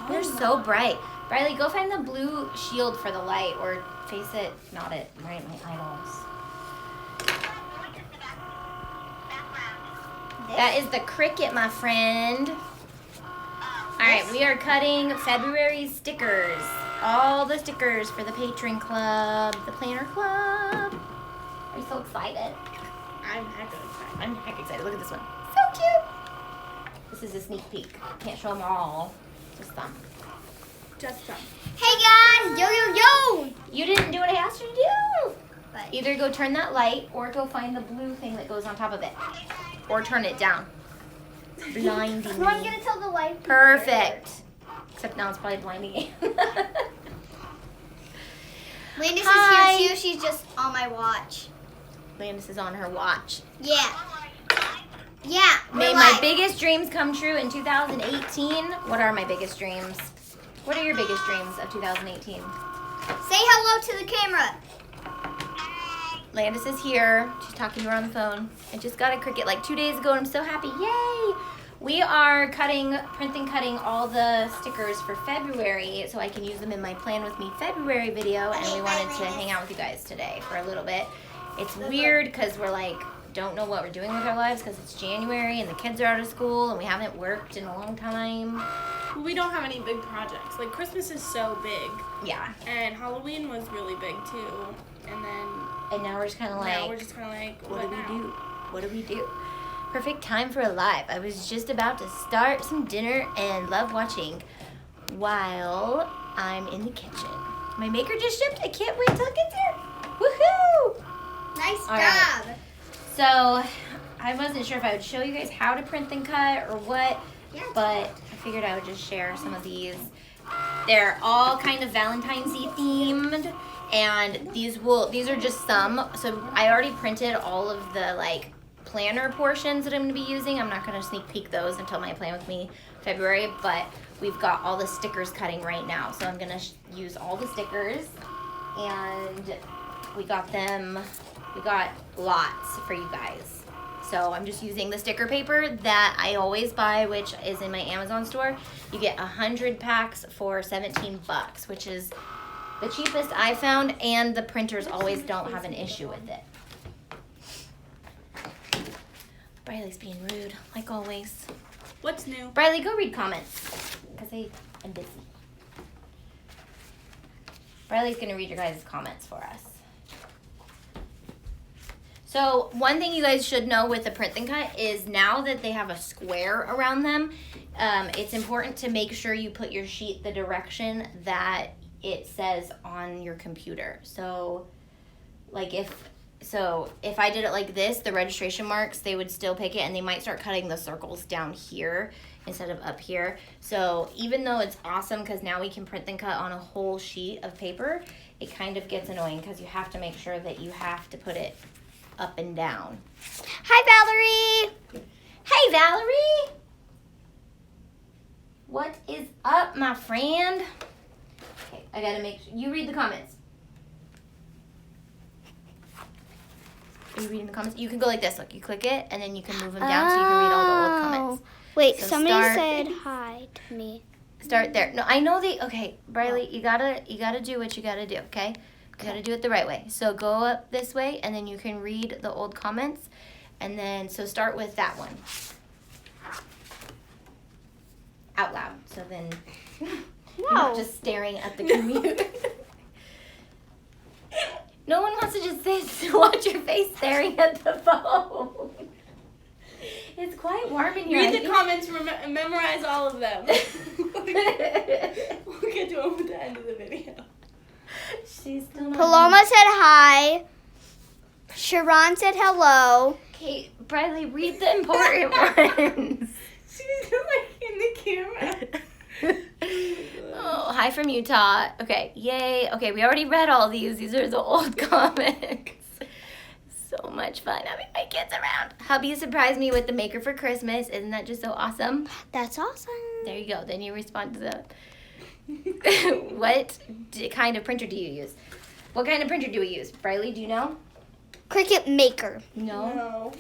They're so bright. Briley, go find the blue shield for the light, or face it, not it, right in my eyeballs. That is the Cricut, my friend. All right, we are cutting February stickers. All the stickers for the Patron Club, the Planner Club. Are you so excited? I'm heck excited. I'm heck excited. Look at this one. So cute. This is a sneak peek. Can't show them all. Just some. Just some. Hey guys, yo. You didn't do what I asked you to do. But Either go turn that light or go find the blue thing that goes on top of it. Or turn it down. Blinding so I'm me. gonna tell the wife. Perfect. Except now it's probably blinding me. Landis Hi. is here too. She's just on my watch. Landis is on her watch. Yeah. Yeah. Made we're my live. biggest dreams come true in 2018. What are my biggest dreams? What are your biggest dreams of 2018? Say hello to the camera. Landis is here. She's talking to her on the phone. I just got a Cricut like 2 days ago and I'm so happy. Yay! We are printing cutting all the stickers for February so I can use them in my Plan With Me February video, and we wanted to hang out with you guys today for a little bit. It's weird because we're like, don't know what we're doing with our lives because it's January and the kids are out of school and we haven't worked in a long time. We don't have any big projects. Like Christmas is so big, Yeah. and Halloween was really big too. And then And now we're just kind of like, now we're just kind of like, what do we now? do? What do we do? Perfect time for a live. I was just about to start some dinner and love watching while I'm in the kitchen. My maker just shipped. I can't wait till it gets here. Woohoo! Nice All job. right. So I wasn't sure if I would show you guys how to print and cut or what, Yeah. but I figured I would just share some of these. They're all kind of Valentine's-y themed, and these are just some. So I already printed all of the like planner portions that I'm going to be using. I'm not going to sneak peek those until my Plan With Me February, but we've got all the stickers cutting right now. So I'm going to use all the stickers, and we got lots for you guys. So I'm just using the sticker paper that I always buy, which is in my Amazon store. You get 100 packs for $17, which is the cheapest I found, and the printers always don't have an issue with it. Briley's being rude, like always. What's new? Briley, go read comments, because I'm busy. Briley's going to read your guys' comments for us. So one thing you guys should know with the print and cut is now that they have a square around them, it's important to make sure you put your sheet the direction that it says on your computer. So like if I did it like this, the registration marks, they would still pick it, and they might start cutting the circles down here instead of up here. So even though it's awesome because now we can print and cut on a whole sheet of paper, it kind of gets annoying because you have to make sure that you have to put it up and down. Hi, Valerie. Hey, Valerie! What is up, my friend? Okay, I gotta make sure. You read the comments. Are you reading the comments? You can go like this. Look, you click it, and then you can move them down so you can read all the old comments. Wait, So somebody start- said hi to me. Start there. No, I know okay, Briley, you gotta do what you gotta do, okay? You gotta do it the right way. So go up this way, and then you can read the old comments. And then, so start with that one. Out loud. So then you're not just staring at the computer. No one wants to just sit and watch your face staring at the phone. It's quite warm in here. Read the comments, memorize all of them. We'll get to them at the end of the video. She's still not. Paloma said hi. Sharon said hello. Okay, Briley, read the important ones. She's like in the camera. Oh, hi from Utah. Okay, yay. Okay, we already read all these. These are the old comics. So much fun having my kids around. Hubby surprised me with the maker for Christmas. Isn't that just so awesome? That's awesome. There you go. Then you respond to the... What kind of printer do you use? What kind of printer do we use? Briley, do you know? Cricut Maker. No.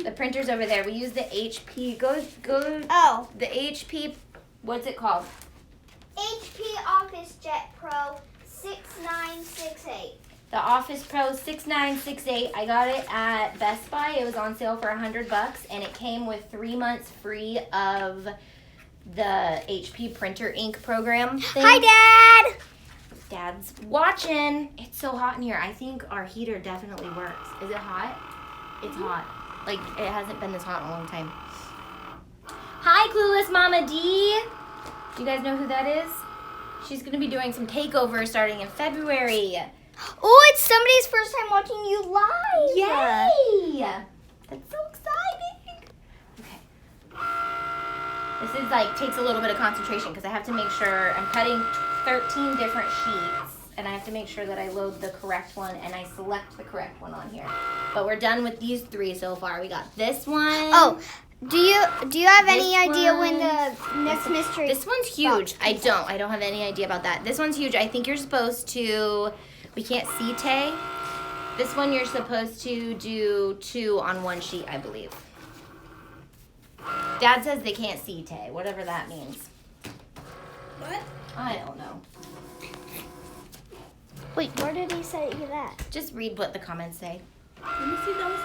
The printer's over there. We use the HP. Go. Oh. The HP, what's it called? HP Office Jet Pro 6968. The Office Pro 6968. I got it at Best Buy. It was on sale for $100, and it came with 3 months free of the HP printer ink program thing. Hi, Dad. Dad's watching. It's so hot in here. I think our heater definitely works. Is it hot? It's hot. Like, it hasn't been this hot in a long time. Hi, Clueless Mama D. Do you guys know who that is? She's going to be doing some takeovers starting in February. Oh, it's somebody's first time watching you live. Yay! That's so exciting. Okay. This is like, takes a little bit of concentration because I have to make sure I'm cutting 13 different sheets, and I have to make sure that I load the correct one and I select the correct one on here. But we're done with these 3 so far. We got this one. Oh, do you have This any idea when one. the next mystery? This one's huge. I don't have any idea about that. This one's huge. I think you're supposed to, we can't see Tay. This one you're supposed to do 2 on 1 sheet, I believe. Dad says they can't see Tay, whatever that means. What? I don't know. Wait, where did he say that? Just read what the comments say. Let me see those.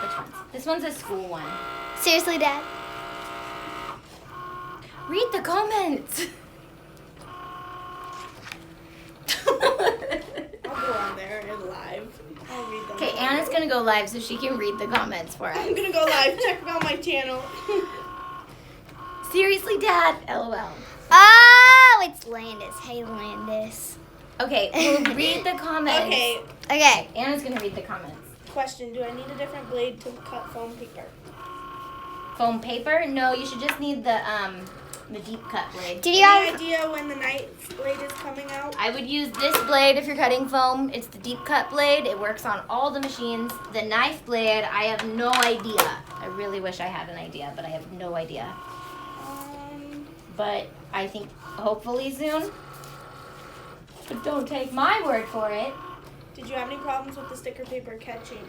Which ones? This one's a school one. Seriously, Dad? Read the comments. I'll go on there and live. I'll read them. Okay, Anna's gonna go live so she can read the comments for us. I'm gonna go live. Check out my channel. Seriously, Dad? LOL. Oh, it's Landis. Hey, Landis. Okay, we'll read the comments. Okay. Okay. Anna's gonna read the comments. Question: do I need a different blade to cut foam paper? Foam paper? No, you should just need the deep cut blade. Did you Any have? idea when the night blade is coming out? I would use this blade if you're cutting foam. It's the deep cut blade. It works on all the machines. The knife blade, I have no idea. I really wish I had an idea, but I have no idea. But I think hopefully soon. But don't take my word for it. Did you have any problems with the sticker paper catching?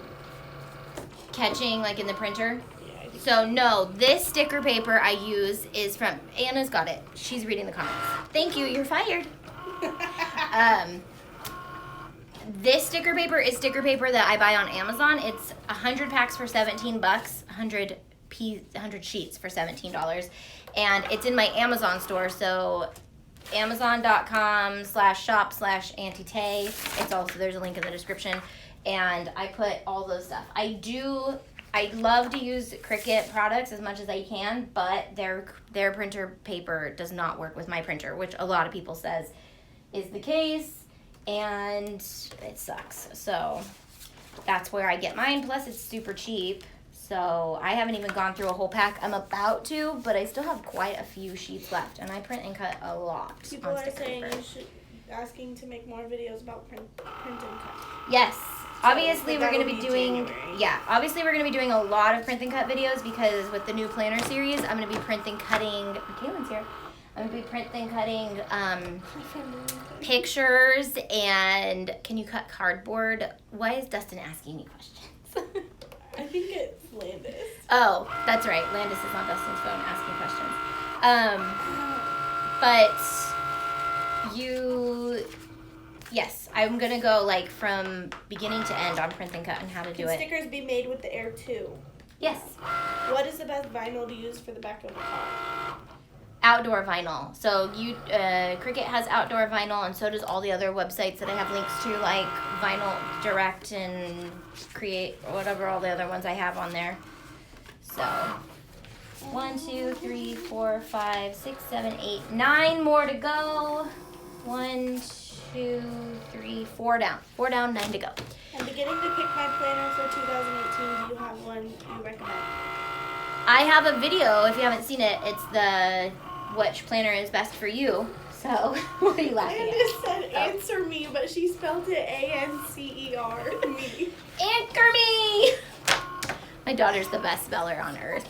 Catching like in the printer. Yeah, I did. So no, this sticker paper I use is from, Anna's got it. She's reading the comments. Thank you, you're fired. This sticker paper is sticker paper that I buy on Amazon. It's 100 packs for $17, 100 sheets for $17. And it's in my Amazon store, so amazon.com/shop/AuntieTay. It's also, there's a link in the description. And I put all those stuff. I love to use Cricut products as much as I can, but their printer paper does not work with my printer, which a lot of people says is the case, and it sucks. So that's where I get mine. Plus it's super cheap. So I haven't even gone through a whole pack. I'm about to, but I still have quite a few sheets left, and I print and cut a lot. People on are sticker saying paper. you should asking to make more videos about print and cut. Yes. Obviously, but we're that'll going to be be doing, January. obviously we're going to be doing a lot of print and cut videos because with the new planner series, I'm going to be print and cutting, Kaylin's here, I'm going to be print and cutting pictures and can you cut cardboard? Why is Dustin asking me questions? I think it's Landis. Oh, that's right. Landis is on Dustin's phone asking questions. But yes, I'm going to go like from beginning to end on print and cut and how to do Can it. stickers be made with the Air 2? Yes. What is the best vinyl to use for the back of the car? Outdoor vinyl. So Cricut has outdoor vinyl, and so does all the other websites that I have links to, like Vinyl Direct and Create, or whatever all the other ones I have on there. So 1, 2, 3, 4, 5, 6, 7, 8, 9 more to go. 1, 2, 3, 4 down. 4 down, 9 to go. I'm beginning to pick my planner for 2018. Do you have one you recommend? I have a video, if you haven't seen it, it's the which planner is best for you. So, what are you laughing Landis at? said answer me, but she spelled it A-N-C-E-R, me. Anchor me! My daughter's the best speller on earth.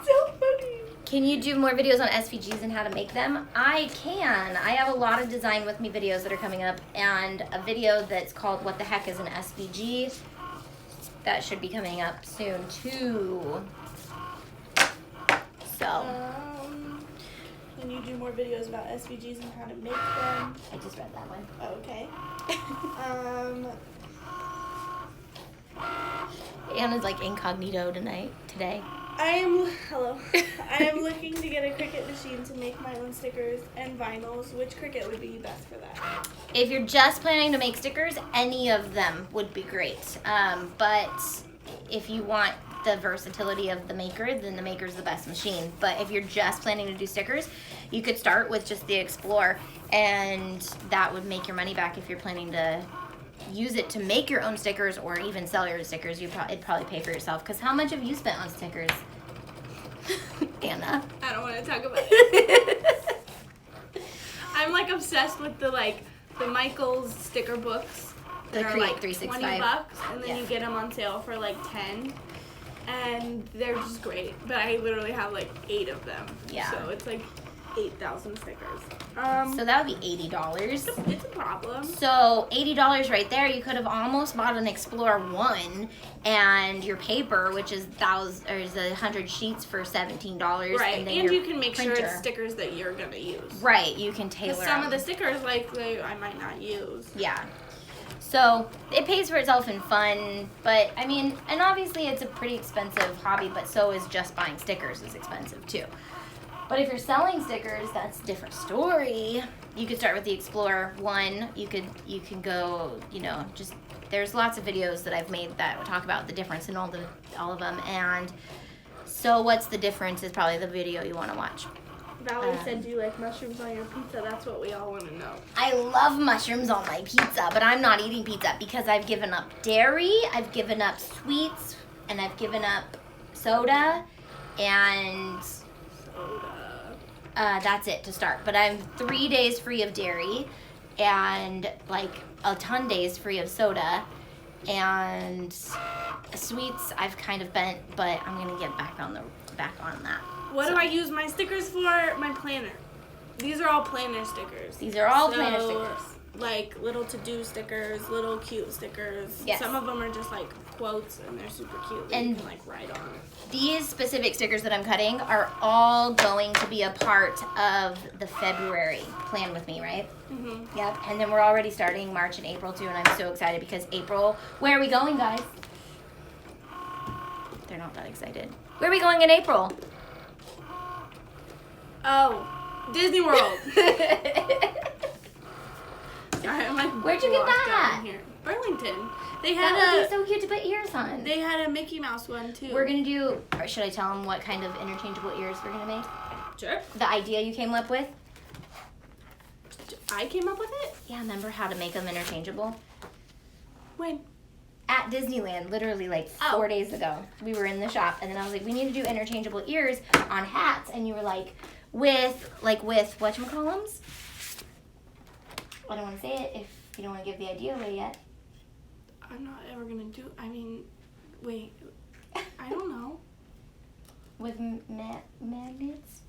So funny. Can you do more videos on SVGs and how to make them? I can. I have a lot of design with me videos that are coming up, and a video that's called What the Heck is an SVG? That should be coming up soon too. So, when you do more videos about SVGs and how to make them. I just read that one. Okay. Anna's like incognito today. I am looking to get a Cricut machine to make my own stickers and vinyls. Which Cricut would be best for that? If you're just planning to make stickers, any of them would be great. But if you want the versatility of the Maker, then the Maker's the best machine. But if you're just planning to do stickers, you could start with just the Explore, and that would make your money back if you're planning to use it to make your own stickers or even sell your stickers. It'd probably pay for yourself. Because how much have you spent on stickers, Anna? I don't want to talk about it. I'm like obsessed with the Michaels sticker books. The That are Create like 365. $20, and then Yeah. you get them on sale for like 10, and they're just great. But I literally have like 8 of them. Yeah. So it's like 8,000 stickers. So that would be $80. It's a problem. So $80 right there. You could have almost bought an Explorer 1 and your paper, which is 100 sheets for $17. Right, and, then and your you can make sure printer. it's stickers that you're gonna use. Right, you can tailor 'Cause some them. of the stickers I might not use. Yeah. So it pays for itself in fun, but I mean, and obviously it's a pretty expensive hobby, but so is just buying stickers is expensive too. But if you're selling stickers, that's a different story. You could start with the Explorer 1. You can go, just there's lots of videos that I've made that talk about the difference in all of them. And so what's the difference is probably the video you want to watch. Valerie said, do you like mushrooms on your pizza? That's what we all want to know. I love mushrooms on my pizza, but I'm not eating pizza because I've given up dairy, I've given up sweets, and I've given up soda, and that's it to start. But I'm 3 days free of dairy, and like a ton days free of soda, and sweets I've kind of bent, but I'm gonna get back on that. What do I use my stickers for? My planner. These are all planner stickers. These are all planner stickers. Like little to-do stickers, little cute stickers. Yes. Some of them are just like quotes and they're super cute. And you can like write on it. These specific stickers that I'm cutting are all going to be a part of the February plan with me, right? Mm-hmm. Yep. And then we're already starting March and April too, and I'm so excited because April. Where are we going, guys? They're not that excited. Where are we going in April? Oh, Disney World. Sorry, I'm like, Where'd you get locked that? down here. Burlington. They That would had be so cute to put ears on. they had a Mickey Mouse one too. We're gonna do. Or should I tell them what kind of interchangeable ears we're gonna make? Sure. The idea you came up with. I came up with it? Yeah. Remember how to make them interchangeable? When? At Disneyland, literally like 4 days ago. We were in the shop, and then I was like, we need to do interchangeable ears on hats, and you were like, with whatchamacallums? I don't want to say it if you don't want to give the idea away yet. I'm not ever gonna do. I mean, wait. I don't know. With magnets?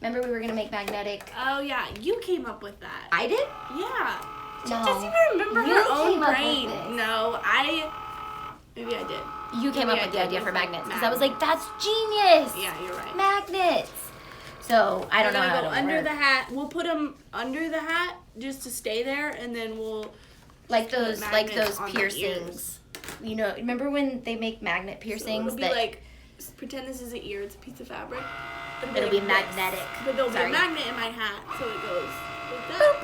Remember we were going to make magnetic... Oh yeah, you came up with that. I did? Yeah. She No. doesn't even remember You her own came up with brain. this. No, maybe I did. You came Maybe up I with the did idea with for the magnets. Because I was like, that's genius! Yeah, you're right. Magnets! So, I don't know We're how gonna to go under work. the hat. We'll put them under the hat just to stay there, and then we'll Like put those magnets on the piercings. You know, remember when they make magnet piercings? So it'll be like, pretend this is an ear. It's a piece of fabric. It'll be like magnetic. this, but there'll Sorry. be a magnet in my hat, so it goes like that.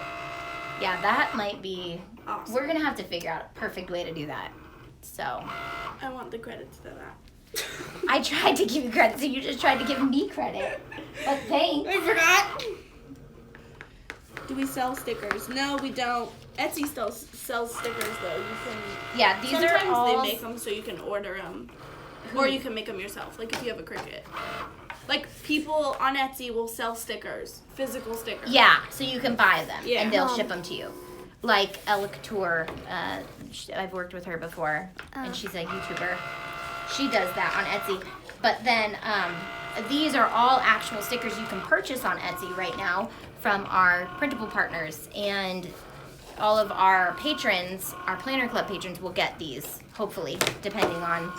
Yeah, that might be... Awesome. We're going to have to figure out a perfect way to do that. So, I want the credits to that. I tried to give you credit, so you just tried to give me credit. But thanks. I forgot. Do we sell stickers? No, we don't. Etsy still sells stickers though. You can. Yeah, these Sometimes are all... they make them so you can order them, or you can make them yourself. Like if you have a Cricut. Like people on Etsy will sell stickers, physical stickers. Yeah, so you can buy them, Yeah. and they'll ship them to you. Like Elle Couture, I've worked with her before, and she's a YouTuber. She does that on Etsy. But then these are all actual stickers you can purchase on Etsy right now from our printable partners. And all of our patrons, our Planner Club patrons, will get these, hopefully, depending on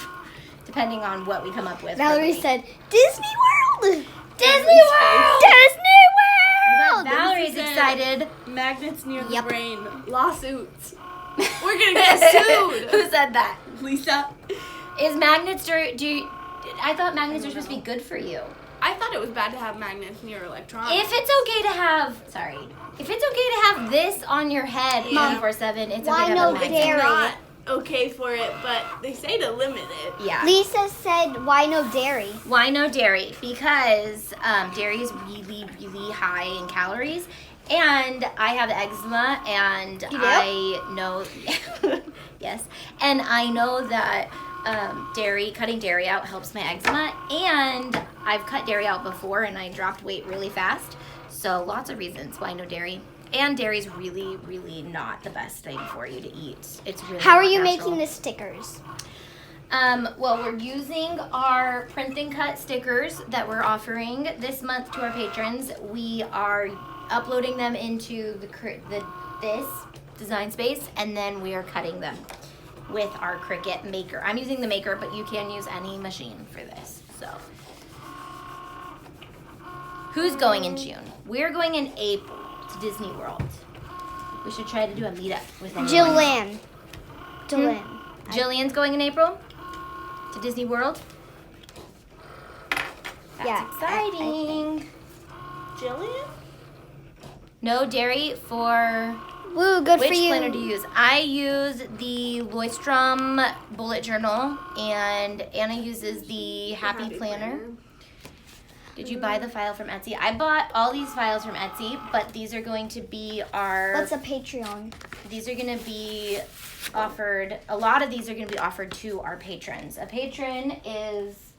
what we come up with. for the Valerie week. said, Disney World! Disney World! Disney excited. Magnets near the Yep. brain. Lawsuits. We're gonna get sued. Who said that? Lisa. Is magnets I thought magnets are supposed to be good for you. I thought it was bad to have magnets near electronics. If it's okay to have this on your head Yeah. 24/7, it's Why okay to no have a magnet. dairy? not okay for it, but they say to limit it. Yeah. Lisa said, why no dairy? Why no dairy? Because dairy is really, really high in calories. And I have eczema, and You do? I know, yes, and I know that cutting dairy out helps my eczema, and I've cut dairy out before, and I dropped weight really fast. So lots of reasons why no dairy. And dairy's really, really not the best thing for you to eat. It's really How are not you natural. making the stickers? Well, we're using our print and cut stickers that we're offering this month to our patrons. We are uploading them into this design space, and then we are cutting them with our Cricut maker. I'm using the maker, but you can use any machine for this. So, who's going in June? We're going in April to Disney World. We should try to do a meetup with anyone. Jillian. Jillian's going in April to Disney World. That's Yeah, exciting. Jillian? No dairy for Woo, good which for you. planner do you use? I use the Leuchtturm bullet journal, and Anna uses the Happy Planner. Did you buy the file from Etsy? I bought all these files from Etsy, but these are going to be What's a Patreon? these are going to be offered, a lot of these are going to be offered to our patrons. A patron is,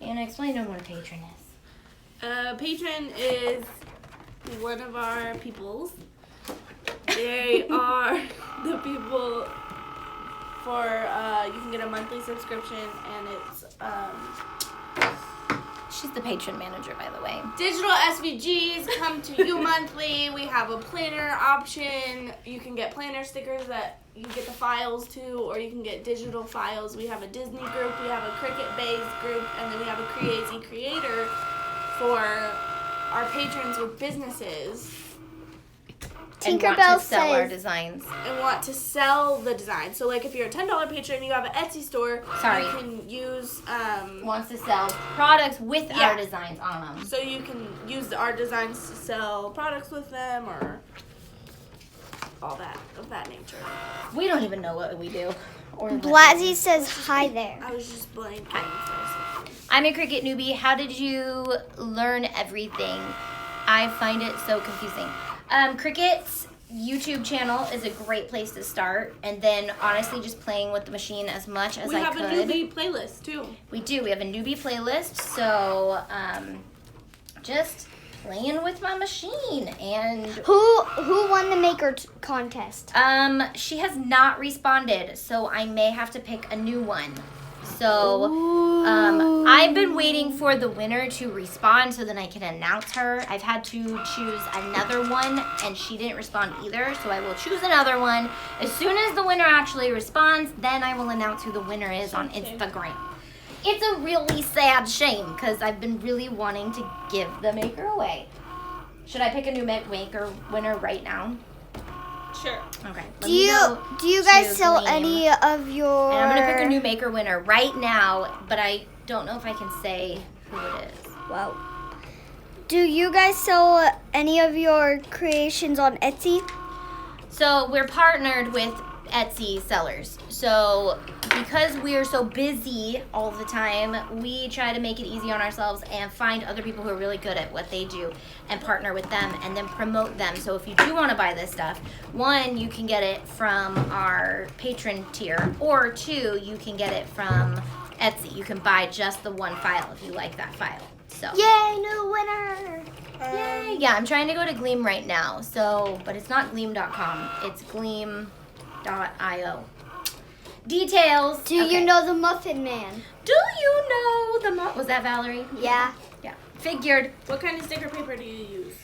Anna, explain to them what a patron is. A patron is one of our peoples. They are the people for, you can get a monthly subscription, and it's, She's the patron manager, by the way. digital SVGs come to you monthly. We have a planner option. You can get planner stickers that you get the files to, or you can get digital files. We have a Disney group, we have a Cricut-based group, and then we have a Crazy Creator for our patrons with businesses And Tinkerbell want to sell our says- designs. and want to sell the design. So, like, if you're a $10 patron, you have an Etsy store. Sorry. You can use, Wants to sell products with Yeah. our designs on them. so you can use our designs to sell products with them, or all that of that nature. We don't even know what we do. Or what Blasey we do. says hi there. I was just blanking for a second. I'm a Cricut newbie. How did you learn everything? I find it so confusing. Cricut's YouTube channel is a great place to start, and then honestly just playing with the machine as much as We I have could. a newbie playlist too. We do. We have a newbie playlist, so just playing with my machine. And Who won the maker contest? she has not responded, so I may have to pick a new one. So I've been waiting for the winner to respond so then I can announce her. I've had to choose another one, and she didn't respond either, so I will choose another one. As soon as the winner actually responds, then I will announce who the winner is on Instagram. It's a really sad shame because I've been really wanting to give the maker away. Should I pick a new maker winner right now? Sure. Okay. Do you guys to sell Gleam. any of your? And I'm gonna pick a new maker winner right now, but I don't know if I can say who it is. Wow. Do you guys sell any of your creations on Etsy? So we're partnered with Etsy sellers. So because we're so busy all the time, we try to make it easy on ourselves and find other people who are really good at what they do and partner with them and then promote them. So if you do want to buy this stuff, one, you can get it from our patron tier, or two, you can get it from Etsy. You can buy just the one file if you like that file. So Yay, new winner! yay. Yeah, I'm trying to go to Gleam right now. So, but it's not gleam.com. It's gleam.io. Details. Do you Okay. know the Muffin Man? Do you know the was that Valerie? Yeah. Yeah. Figured. What kind of sticker paper do you use?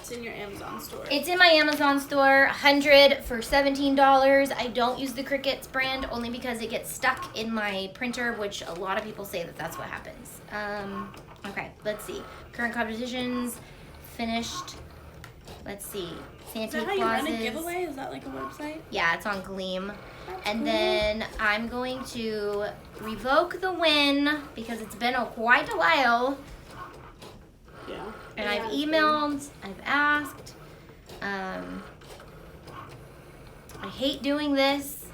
It's in your Amazon store. It's in my Amazon store, 100 for $17. I don't use the Cricut brand only because it gets stuck in my printer, which a lot of people say that that's what happens. Okay, let's see. Current competitions, finished Let's see. Is Santa that how you run a Clauses. giveaway? Is that like a website? Yeah, it's on Gleam. That's And cool. then I'm going to revoke the win because it's been quite a while. Yeah. And Yeah, I've it's emailed, I've asked. I hate doing this,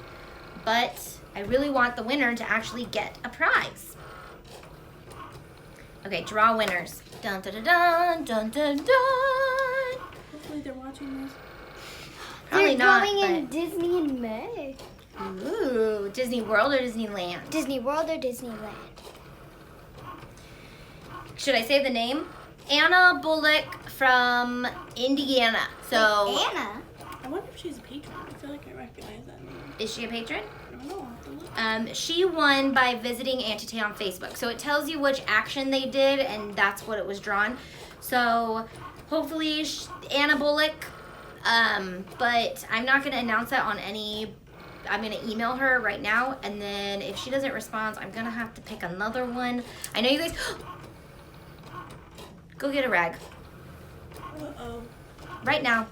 but I really want the winner to actually get a prize. Okay, draw winners. Dun dun dun dun dun dun. Hopefully they're watching this. Probably They're not. going in But, Disney in May. ooh, Disney World or Disneyland? Disney World or Disneyland? Should I say the name? Anna Bullock from Indiana. So, Anna. I wonder if she's a patron. I feel like I recognize that name. is she a patron? I don't know. I'll have to look. She won by visiting Auntie Tay on Facebook. So it tells you which action they did, and that's what it was drawn. So hopefully Anna Bullock, but I'm not going to announce that on any. I'm going to email her right now, and then if she doesn't respond, I'm going to have to pick another one. I know you guys. Go get a rag Uh-oh. right now.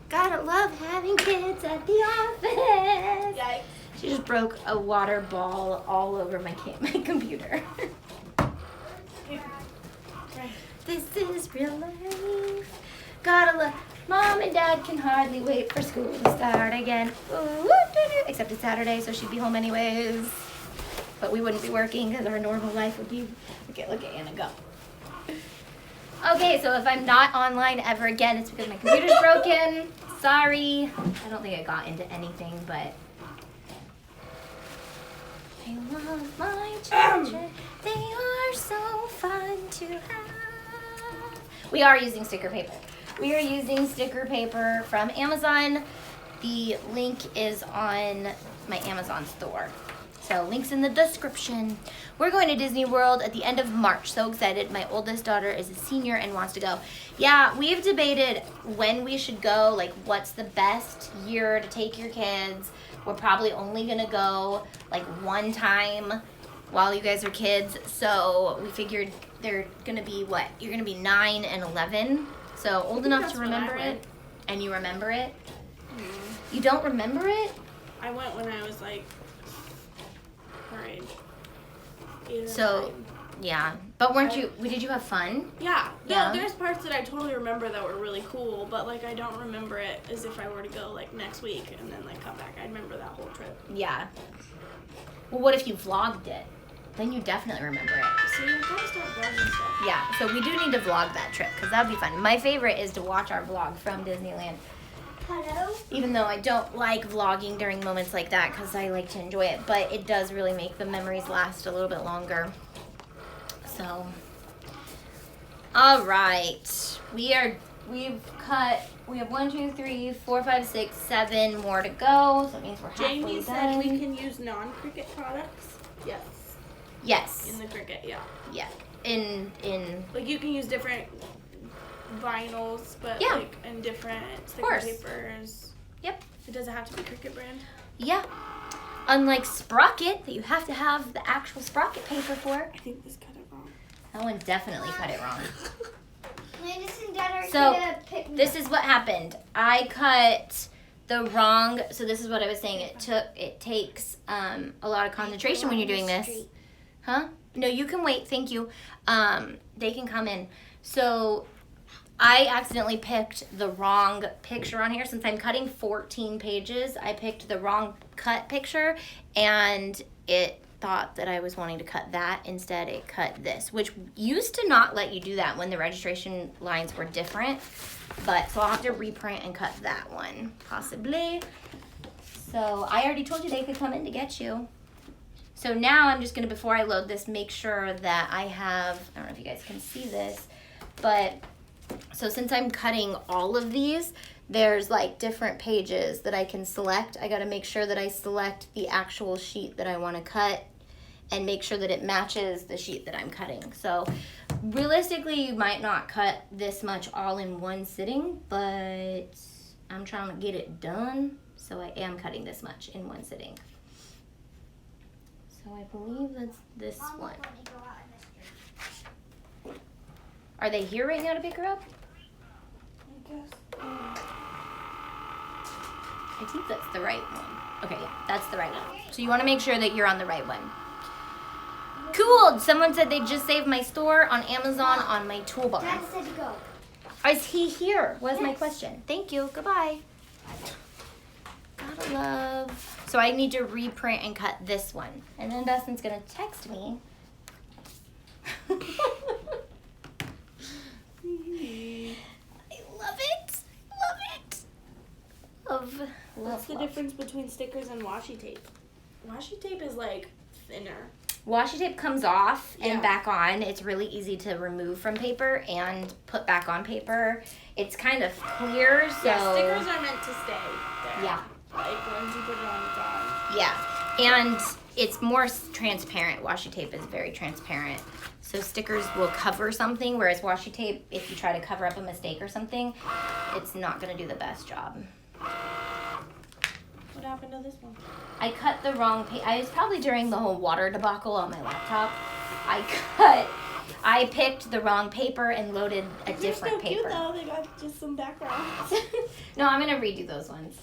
Gotta love having kids at the office. Yikes. She just broke a water ball all over my computer. Right. This is real life. Gotta love. Mom and Dad can hardly wait for school to start again. Ooh, except it's Saturday, so she'd be home anyways. But we wouldn't be working because our normal life would be. Okay, look at Anna go. Okay, so if I'm not online ever again, it's because my computer's broken. Sorry. I don't think I got into anything, but I love my children. They are so fun to have. We are using sticker paper. We are using sticker paper from Amazon. The link is on my Amazon store. So links in the description. We're going to Disney World at the end of March. So excited. My oldest daughter is a senior and wants to go. Yeah, we've debated when we should go, like what's the best year to take your kids. We're probably only going to go like one time while you guys are kids. So we figured they're going to be what? You're going to be 9 and 11. So old enough that's to when I remember went. it. And you remember it? You don't remember it? I went when I was like her age. 8 or So, 9. yeah. But did you have fun? Yeah. Yeah. No, there's parts that I totally remember that were really cool, but like I don't remember it as if I were to go like next week and then like come back. I remember that whole trip. Yeah. Well, what if you vlogged it? Then you definitely remember it. So you gotta start vlogging stuff. Yeah, so we do need to vlog that trip because that'd be fun. My favorite is to watch our vlog from Disneyland. Hello? Even though I don't like vlogging during moments like that because I like to enjoy it, but it does really make the memories last a little bit longer. So, all right, we have 1, 2, 3, 4, 5, 6, 7 more to go. So that means we're halfway Jamie done. said we can use non-Cricut products. Yes. Yes. In the Cricut, yeah. Yeah. In Like you can use different vinyls, but Yeah. like in different sticker course. papers. Yep. It doesn't have to be Cricut brand. Yeah. Unlike Sprocket, that you have to have the actual Sprocket paper for. I think this cut it wrong. That one definitely cut it wrong. Landis and Dad are So, gonna pick me This up. is what happened. I cut the wrong. So this is what I was saying. It takes a lot of concentration when you're doing this. Huh? No, you can wait. Thank you. They can come in. So I accidentally picked the wrong picture on here. Since I'm cutting 14 pages, I picked the wrong cut picture, and it thought that I was wanting to cut that. Instead, it cut this, which used to not let you do that when the registration lines were different. But so I'll have to reprint and cut that one, possibly. So I already told you they could come in to get you. So now I'm just gonna, before I load this, make sure that I have, I don't know if you guys can see this, but so since I'm cutting all of these, there's like different pages that I can select. I gotta make sure that I select the actual sheet that I wanna cut and make sure that it matches the sheet that I'm cutting. So realistically, you might not cut this much all in one sitting, but I'm trying to get it done. So I am cutting this much in one sitting. So I believe that's this one. Are they here right now to pick her up? I guess. I think that's the right one. Okay, yeah, that's the right one. So you want to make sure that you're on the right one. Cool. Someone said they just saved my store on Amazon on my toolbar. Dad said to go. Is he here? Was my Yes. question. Thank you. Goodbye. Gotta love. So I need to reprint and cut this one. And then Dustin's going to text me. I love it. Love it. What's the Love. difference between stickers and washi tape? Washi tape is like thinner. Washi tape comes off and Yeah. back on. It's really easy to remove from paper and put back on paper. It's kind of clear, so Yeah, stickers are meant to stay there. Yeah. Like once you put it on, it's on. yeah, and it's more transparent. Washi tape is very transparent, so stickers will cover something, whereas washi tape, if you try to cover up a mistake or something, it's not going to do the best job. What happened to this one? I cut the wrong page. I was probably during the whole water debacle on my laptop. I picked the wrong paper and loaded a different They're so paper. cute though. They got just some backgrounds. No, I'm gonna redo those ones.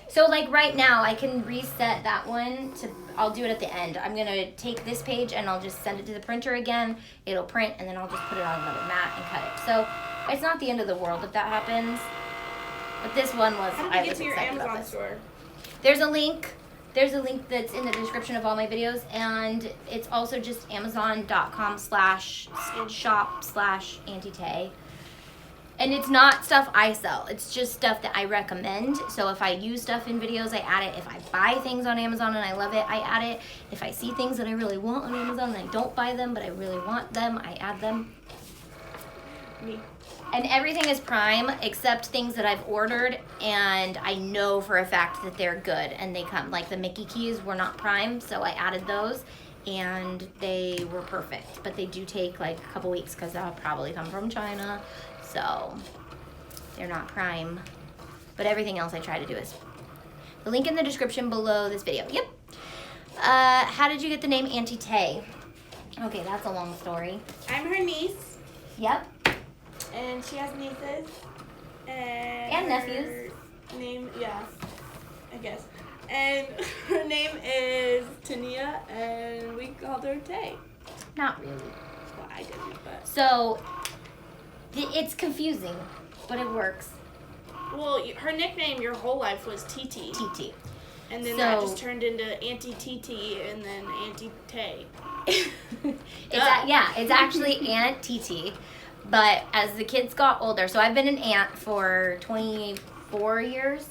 So like right now, I can reset that one to. I'll do it at the end. I'm gonna take this page and I'll just send it to the printer again. It'll print and then I'll just put it on another mat and cut it. So it's not the end of the world if that happens. But this one was. How did I you get was to your excited about Amazon this. store? There's a link. There's a link that's in the description of all my videos, and it's also just amazon.com/shop/Auntie And it's not stuff I sell. It's just stuff that I recommend. So if I use stuff in videos, I add it. If I buy things on Amazon and I love it, I add it. If I see things that I really want on Amazon and I don't buy them, but I really want them, I add them. Me. And everything is Prime except things that I've ordered and I know for a fact that they're good and they come. Like the Mickey keys were not Prime, so I added those and they were perfect. But they do take like a couple weeks because they'll probably come from China, so they're not Prime. But everything else I try to do is. The link in the description below this video. Yep. How did you get the name Auntie Tay? Okay, that's a long story. I'm her niece, Yep. and she has nieces. And her nephews. Name, yeah, I guess. And her name is Tania, and we called her Tay. Not really. Well, I didn't, but. So, it's confusing, but it works. Well, her nickname your whole life was TT. TT. And then So- that just turned into Auntie TT and then Auntie Tay. It's actually Aunt TT. But as the kids got older, so I've been an aunt for 24 years,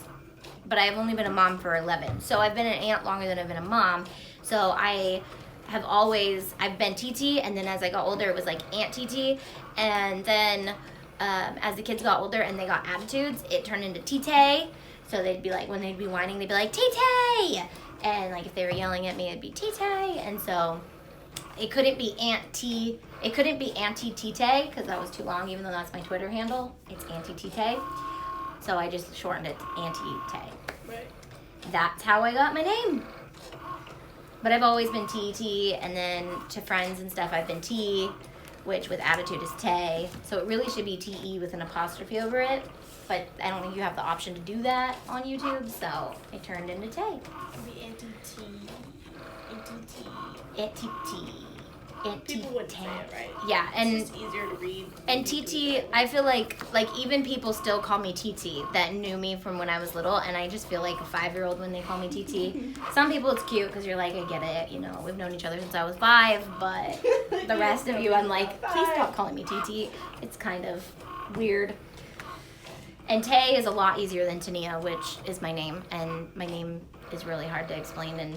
but I've only been a mom for 11. So I've been an aunt longer than I've been a mom. So I've been TT, and then as I got older, it was like Aunt TT. And then as the kids got older and they got attitudes, it turned into T-Tay. So they'd be like, when they'd be whining, they'd be like, T-Tay! And like if they were yelling at me, it'd be T-Tay. And so it couldn't be Auntie T-Tay because that was too long, even though that's my Twitter handle. It's Auntie T-Tay. So I just shortened it to Auntie Tay. Right. That's how I got my name. But I've always been TT, and then to friends and stuff, I've been T, which with attitude is Tay. So it really should be T-E with an apostrophe over it. But I don't think you have the option to do that on YouTube, so it turned into Tay. It'd be Auntie T. Auntie T. Auntie T. Auntie People wouldn't Tay. say it right. Yeah, and It's just easier to read. And TT, I feel like even people still call me TT that knew me from when I was little, and I just feel like a 5-year-old when they call me TT. Some people it's cute because you're like, I get it, we've known each other since I was 5, but the rest of you, I'm like, please stop calling me TT. It's kind of weird. And Tay is a lot easier than Tania, which is my name, and my name is really hard to explain, and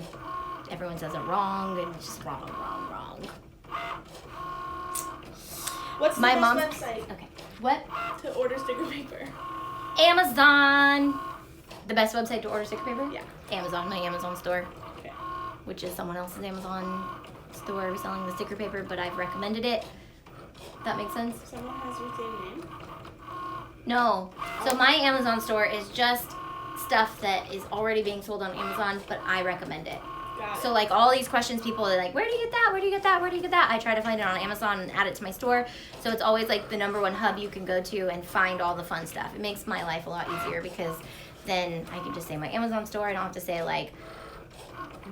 everyone says it wrong, and it's just wrong. What's My the mom. best website Okay. What? to order sticker paper? Amazon. The best website to order sticker paper? Yeah. Amazon, my Amazon store, Okay. which is someone else's Amazon store selling the sticker paper, but I've recommended it. That makes sense? Someone has your same name? No. So my Amazon store is just stuff that is already being sold on Amazon, but I recommend it. So like all these questions, people are like, where do you get that? Where do you get that? Where do you get that? I try to find it on Amazon and add it to my store. So it's always like the number one hub you can go to and find all the fun stuff. It makes my life a lot easier because then I can just say my Amazon store. I don't have to say like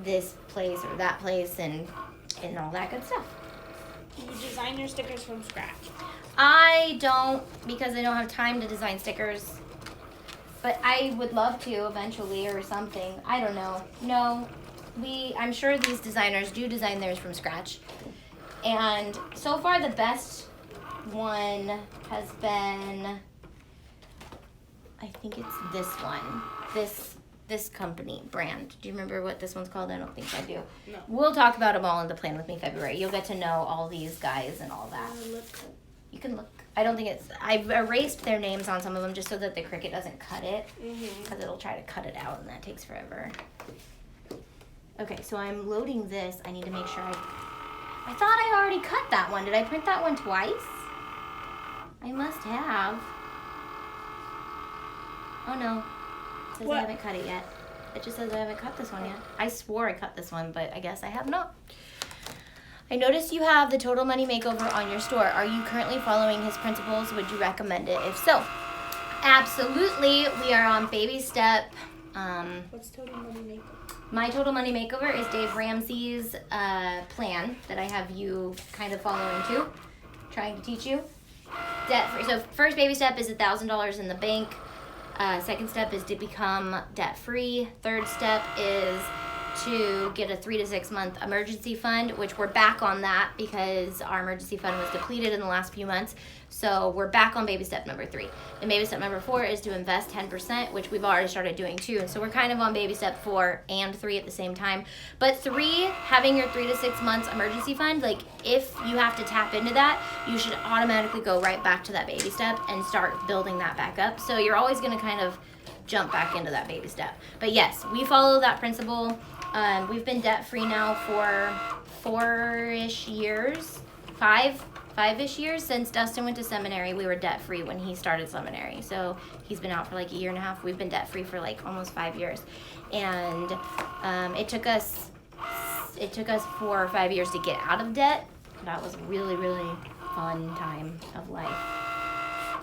this place or that place and all that good stuff. You design your stickers from scratch. I don't, because I don't have time to design stickers. But I would love to eventually or something. I don't know. No, I'm sure these designers do design theirs from scratch. And so far the best one has been, I think it's this one. This company, brand. Do you remember what this one's called? I don't think I do. No. We'll talk about them all in the Plan With Me February. You'll get to know all these guys and all that. You can look. I don't think I've erased their names on some of them just so that the Cricut doesn't cut it. Because it'll try to cut it out and that takes forever. Okay, so I'm loading this. I need to make sure I thought I already cut that one. Did I print that one twice? I must have. Oh no. It says I haven't cut it yet. It just says I haven't cut this one yet. I swore I cut this one, but I guess I have not. I noticed you have the Total Money Makeover on your store. Are you currently following his principles? Would you recommend it? If so, absolutely. We are on baby step. What's Total Money Makeover? My Total Money Makeover is Dave Ramsey's plan that I have you kind of following too, trying to teach you. Debt free. So first baby step is $1,000 in the bank. Second step is to become debt free. Third step is to get a 3 to 6 month emergency fund, which we're back on that because our emergency fund was depleted in the last few months. So we're back on baby step number 3. And baby step number 4 is to invest 10%, which we've already started doing too. So we're kind of on baby step 4 and 3 at the same time. But 3, having your 3 to 6 months emergency fund, like if you have to tap into that, you should automatically go right back to that baby step and start building that back up. So you're always going to kind of jump back into that baby step. But yes, we follow that principle. We've been debt free now for 4-ish years, 5-ish years since Dustin went to seminary. We were debt free when he started seminary. So he's been out for like a year and a half. We've been debt free for like almost 5 years. And it took us 4 or 5 years to get out of debt. That was a really, really fun time of life.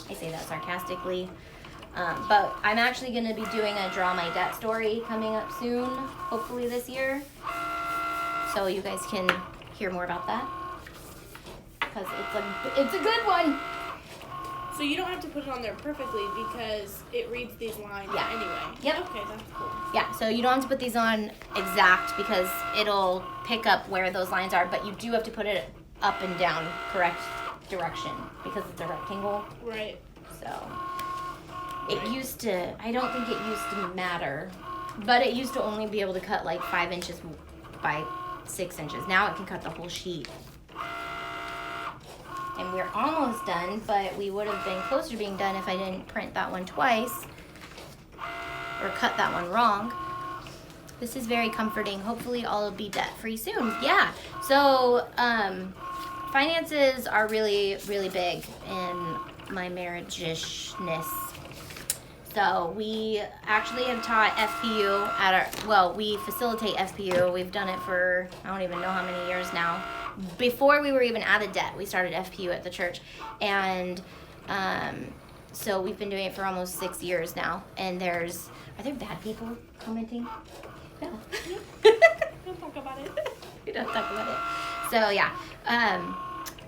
I say that sarcastically. But I'm actually going to be doing a Draw My Debt story coming up soon, hopefully this year. So you guys can hear more about that. Because it's a good one. So you don't have to put it on there perfectly because it reads these lines anyway. Yep. Okay, that's cool. Yeah, so you don't have to put these on exact because it'll pick up where those lines are, but you do have to put it up and down correct direction because it's a rectangle. Right. So it used to, I don't think it used to matter, but it used to only be able to cut like 5 inches by 6 inches. Now it can cut the whole sheet. And we're almost done, but we would have been closer to being done if I didn't print that one twice or cut that one wrong. This is very comforting. Hopefully I'll be debt free soon. Yeah, so finances are really, really big in my marriage-ishness. So we actually have taught FPU at we facilitate FPU. We've done it for, I don't even know how many years now. Before we were even out of debt, we started FPU at the church. And so we've been doing it for almost 6 years now. And are there bad people commenting? No. Don't talk about it. We don't talk about it. So yeah.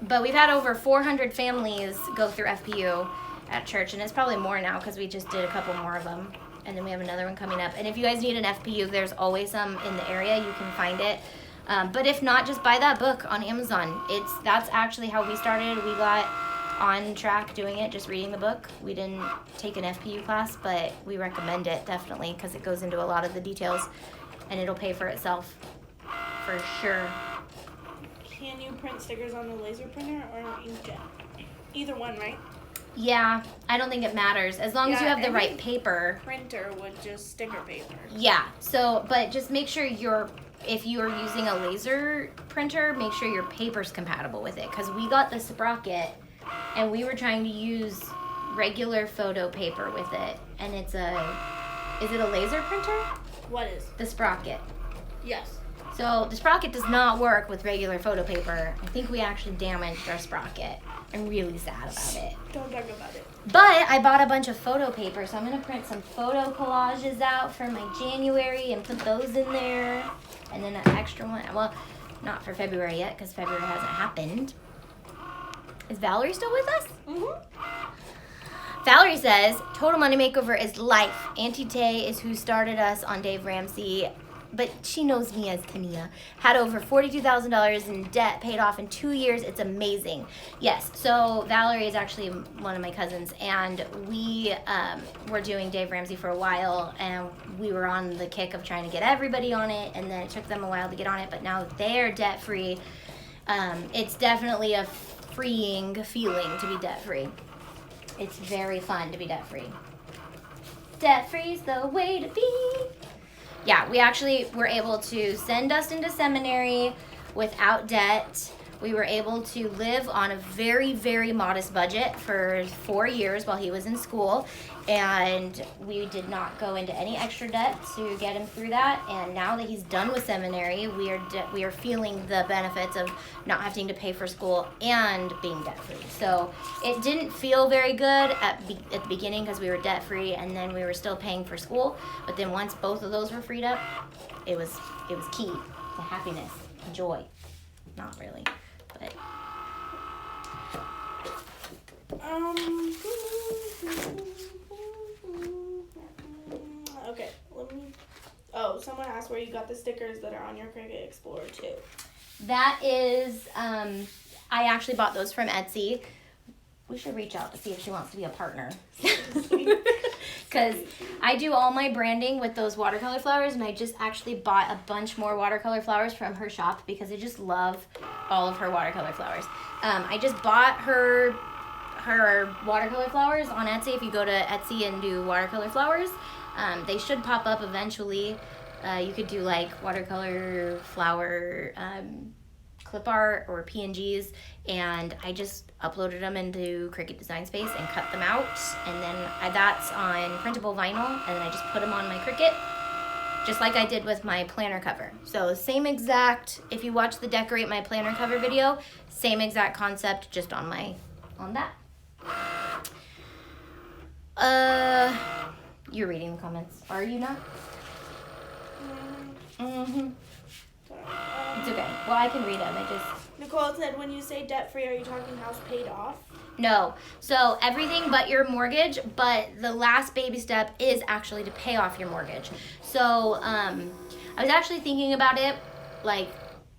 But we've had over 400 families go through FPU at church, and it's probably more now because we just did a couple more of them, and then we have another one coming up. And if you guys need an FPU, there's always some in the area. You can find it. But if not, just buy that book on Amazon. That's actually how we started. We got on track doing it, just reading the book. We didn't take an FPU class, but we recommend it definitely because it goes into a lot of the details, and it'll pay for itself for sure. Can you print stickers on the laser printer or inkjet? Either one, right? Yeah, I don't think it matters as long as you have the right paper. Printer would just sticker paper. Yeah. So, but just make sure if you are using a laser printer, make sure your paper's compatible with it. Because we got the Sprocket, and we were trying to use regular photo paper with it, and is it a laser printer? What is? The Sprocket. Yes. So the sprocket does not work with regular photo paper. I think we actually damaged our sprocket. I'm really sad about it. Don't talk about it. But I bought a bunch of photo paper, so I'm going to print some photo collages out for my January and put those in there. And then an extra one. Well, not for February yet, because February hasn't happened. Is Valerie still with us? Mm-hmm. Valerie says, total money makeover is life. Auntie Tay is who started us on Dave Ramsey, but she knows me as Tania. Had over $42,000 in debt paid off in 2 years. It's amazing. Yes, so Valerie is actually one of my cousins, and we were doing Dave Ramsey for a while, and we were on the kick of trying to get everybody on it, and then it took them a while to get on it, but now they're debt-free. It's definitely a freeing feeling to be debt-free. It's very fun to be debt-free. Debt-free's the way to be. Yeah, we actually were able to send Dustin to seminary without debt. We were able to live on a very, very modest budget for 4 years while he was in school. And we did not go into any extra debt to get him through that. And now that he's done with seminary, we are feeling the benefits of not having to pay for school and being debt-free. So it didn't feel very good at the beginning because we were debt-free and then we were still paying for school. But then once both of those were freed up, it was key to happiness and joy. Not really, but... Okay, let me... Oh, someone asked where you got the stickers that are on your Cricut Explorer 2. That is, I actually bought those from Etsy. We should reach out to see if she wants to be a partner. Because I do all my branding with those watercolor flowers, and I just actually bought a bunch more watercolor flowers from her shop because I just love all of her watercolor flowers. I just bought her watercolor flowers on Etsy. If you go to Etsy and do watercolor flowers, they should pop up eventually. You could do like watercolor flower clip art or PNGs, and I just uploaded them into Cricut Design Space and cut them out, and then that's on printable vinyl, and then I just put them on my Cricut, just like I did with my planner cover. So same exact, if you watch the Decorate My Planner Cover video, same exact concept, just on that. You're reading the comments, are you not? Mm-hmm. It's okay. Well, I can read them. Nicole said, when you say debt-free, are you talking house paid off? No. So everything but your mortgage, but the last baby step is actually to pay off your mortgage. So I was actually thinking about it, like,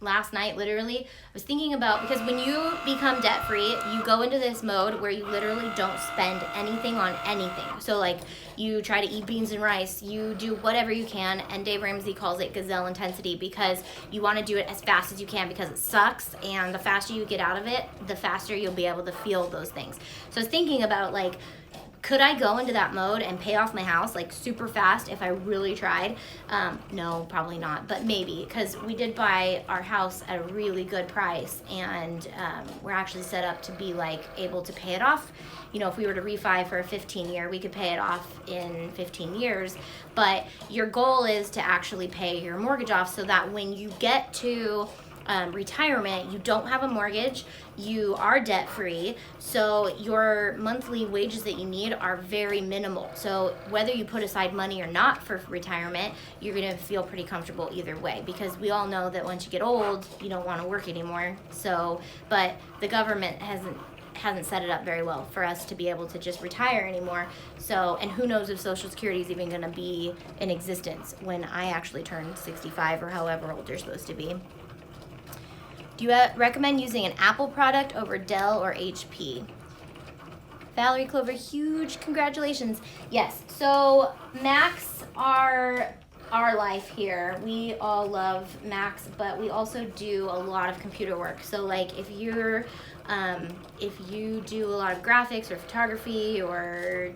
last night, literally. I was thinking about, because when you become debt-free, you go into this mode where you literally don't spend anything on anything. So, like, you try to eat beans and rice, you do whatever you can, and Dave Ramsey calls it gazelle intensity, because you want to do it as fast as you can because it sucks, and the faster you get out of it, the faster you'll be able to feel those things. So I was thinking about, like, could I go into that mode and pay off my house like super fast if I really tried? No, probably not, but maybe, because we did buy our house at a really good price, and we're actually set up to be like able to pay it off. You know, if we were to refi for a 15-year, we could pay it off in 15 years. But your goal is to actually pay your mortgage off so that when you get to retirement, you don't have a mortgage, you are debt free, so your monthly wages that you need are very minimal. So whether you put aside money or not for retirement, you're going to feel pretty comfortable either way, because we all know that once you get old, you don't want to work anymore. So, but the government hasn't set it up very well for us to be able to just retire anymore. So, and who knows if Social Security is even going to be in existence when I actually turn 65 or however old you're supposed to be. Do you recommend using an Apple product over Dell or HP? Valerie Clover, huge congratulations. Yes, so Macs are our life here. We all love Macs, but we also do a lot of computer work. So like if you do a lot of graphics or photography or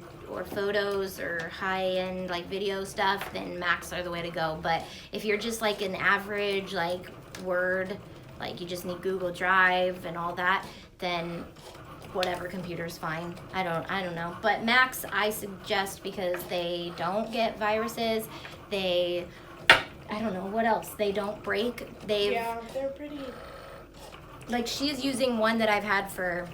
photos or high-end like video stuff, then Macs are the way to go. But if you're just like an average like Word, like you just need Google Drive and all that, then whatever computer's fine. I don't know. But Macs I suggest because they don't get viruses. They I don't know what else. They don't break. Yeah, they're pretty. Like, she is using one that I've had for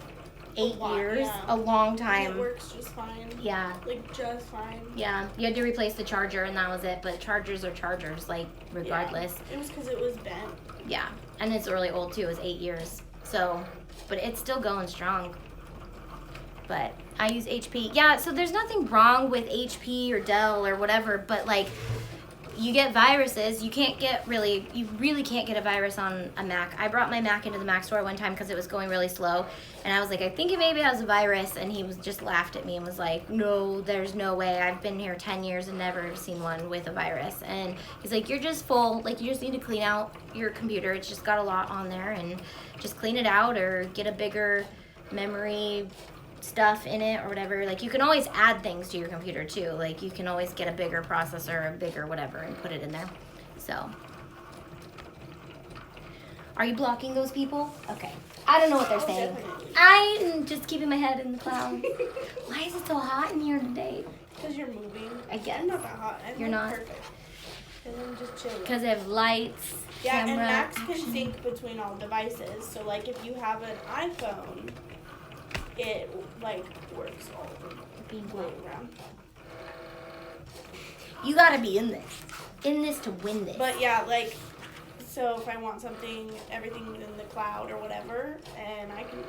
8 years, a long time. And it works just fine. Yeah. Like, just fine. Yeah, you had to replace the charger and that was it, but chargers are chargers, like, regardless. Yeah. It was because it was bent. Yeah, and it's really old too, it was 8 years. So, but it's still going strong. But I use HP. Yeah, so there's nothing wrong with HP or Dell or whatever, but like, you get viruses. You really can't get a virus on a Mac. I brought my Mac into the Mac store one time because it was going really slow, and I was like, I think it maybe has a virus, and he was just laughed at me and was like, no, there's no way. I've been here 10 years and never seen one with a virus. And he's like, you're just full. Like, you just need to clean out your computer. It's just got a lot on there, and just clean it out or get a bigger memory stuff in it or whatever. Like, you can always add things to your computer too. Like, you can always get a bigger processor, a bigger whatever, and put it in there. So, are you blocking those people? Okay. I don't know what they're saying. Definitely. I'm just keeping my head in the clouds. Why is it so hot in here today? Because you're moving. I guess. I'm not that hot. I'm You're not? perfect. And I'm just chilling. Because they have lights, Yeah, camera, and Macs can action. sync between all devices. So, like, if you have an iPhone, it, like, works all the way around. You gotta be in this to win this. But, yeah, like, so if I want something, everything's in the cloud or whatever, and I can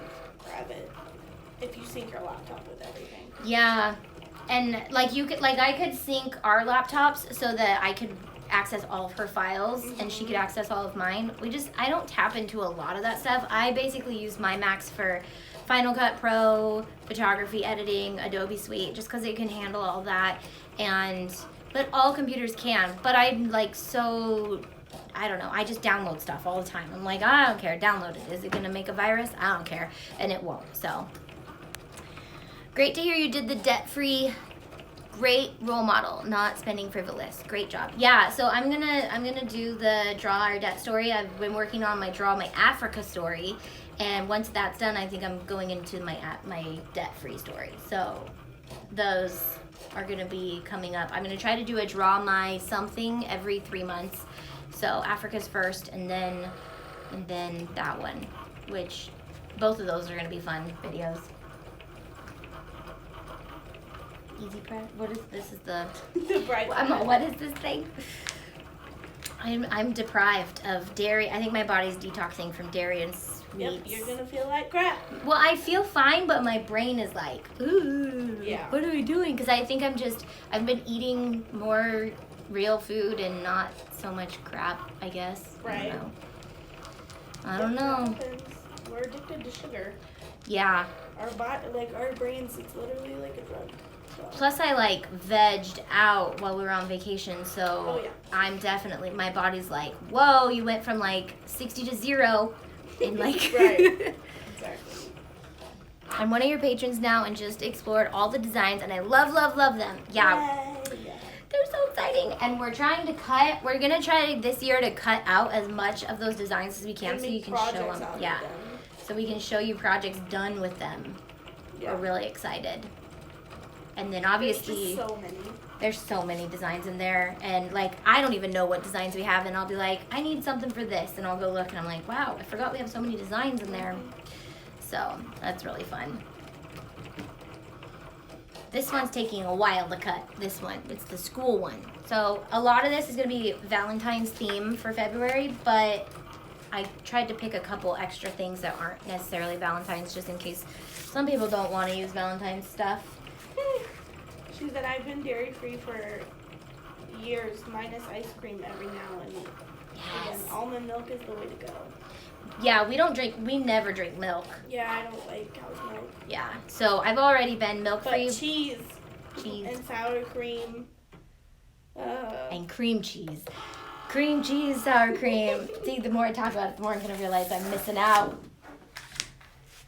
grab it if you sync your laptop with everything. Yeah, and like I could sync our laptops so that I could access all of her files and she could access all of mine. I don't tap into a lot of that stuff. I basically use my Macs for Final Cut Pro, photography, editing, Adobe Suite, just because it can handle all that. But all computers can. But I'm like I don't know. I just download stuff all the time. I'm like, I don't care. Download it. Is it gonna make a virus? I don't care, and it won't. So. Great to hear you did the debt-free. Great role model, not spending frivolous. Great job. Yeah, so I'm gonna do the draw our debt story. I've been working on my draw my Africa story, and once that's done, I think I'm going into my debt-free story. So those are gonna be coming up. I'm gonna try to do a draw my something every 3 months. So Africa's first, and then that one, which both of those are gonna be fun videos. Easy press. What is this? Is the Bright what is this thing? I'm deprived of dairy. I think my body's detoxing from dairy and sweets. Yep, you're gonna feel like crap. Well, I feel fine, but my brain is like, ooh, Yeah. what are we doing? Because I think I've been eating more real food and not so much crap, I guess. Right. I don't know. Happens. We're addicted to sugar. Yeah. Our brains, it's literally like a drug. So. Plus, I like vegged out while we were on vacation, so Oh, yeah. I'm definitely, my body's like, whoa, you went from like 60 to 0 in like. Right. Exactly. I'm one of your patrons now and just explored all the designs, and I love them. Yeah. Yay. They're so exciting. And we're going to try this year to cut out as much of those designs as we can, And so make you can show projects them. out of Yeah. them. So we can show you projects done with them. Yeah. We're really excited. And then There's obviously just so many. there's so many designs in there, and like I don't even know what designs we have, and I'll be like, I need something for this, and I'll go look, and I'm like, wow, I forgot we have so many designs in there. So that's really fun. This one's taking a while to cut. This one, it's the school one. So a lot of this is gonna be Valentine's theme for February, but I tried to pick a couple extra things that aren't necessarily Valentine's, just in case some people don't want to use Valentine's stuff. She said I've been dairy free for years, minus ice cream every now and then. Yes. Almond milk is the way to go. Yeah, we never drink milk. Yeah, I don't like cow's milk. Yeah, so I've already been milk free. But cheese Cheese. and sour cream. And cream cheese. Cream cheese, sour cream. See, the more I talk about it, the more I'm gonna realize I'm missing out.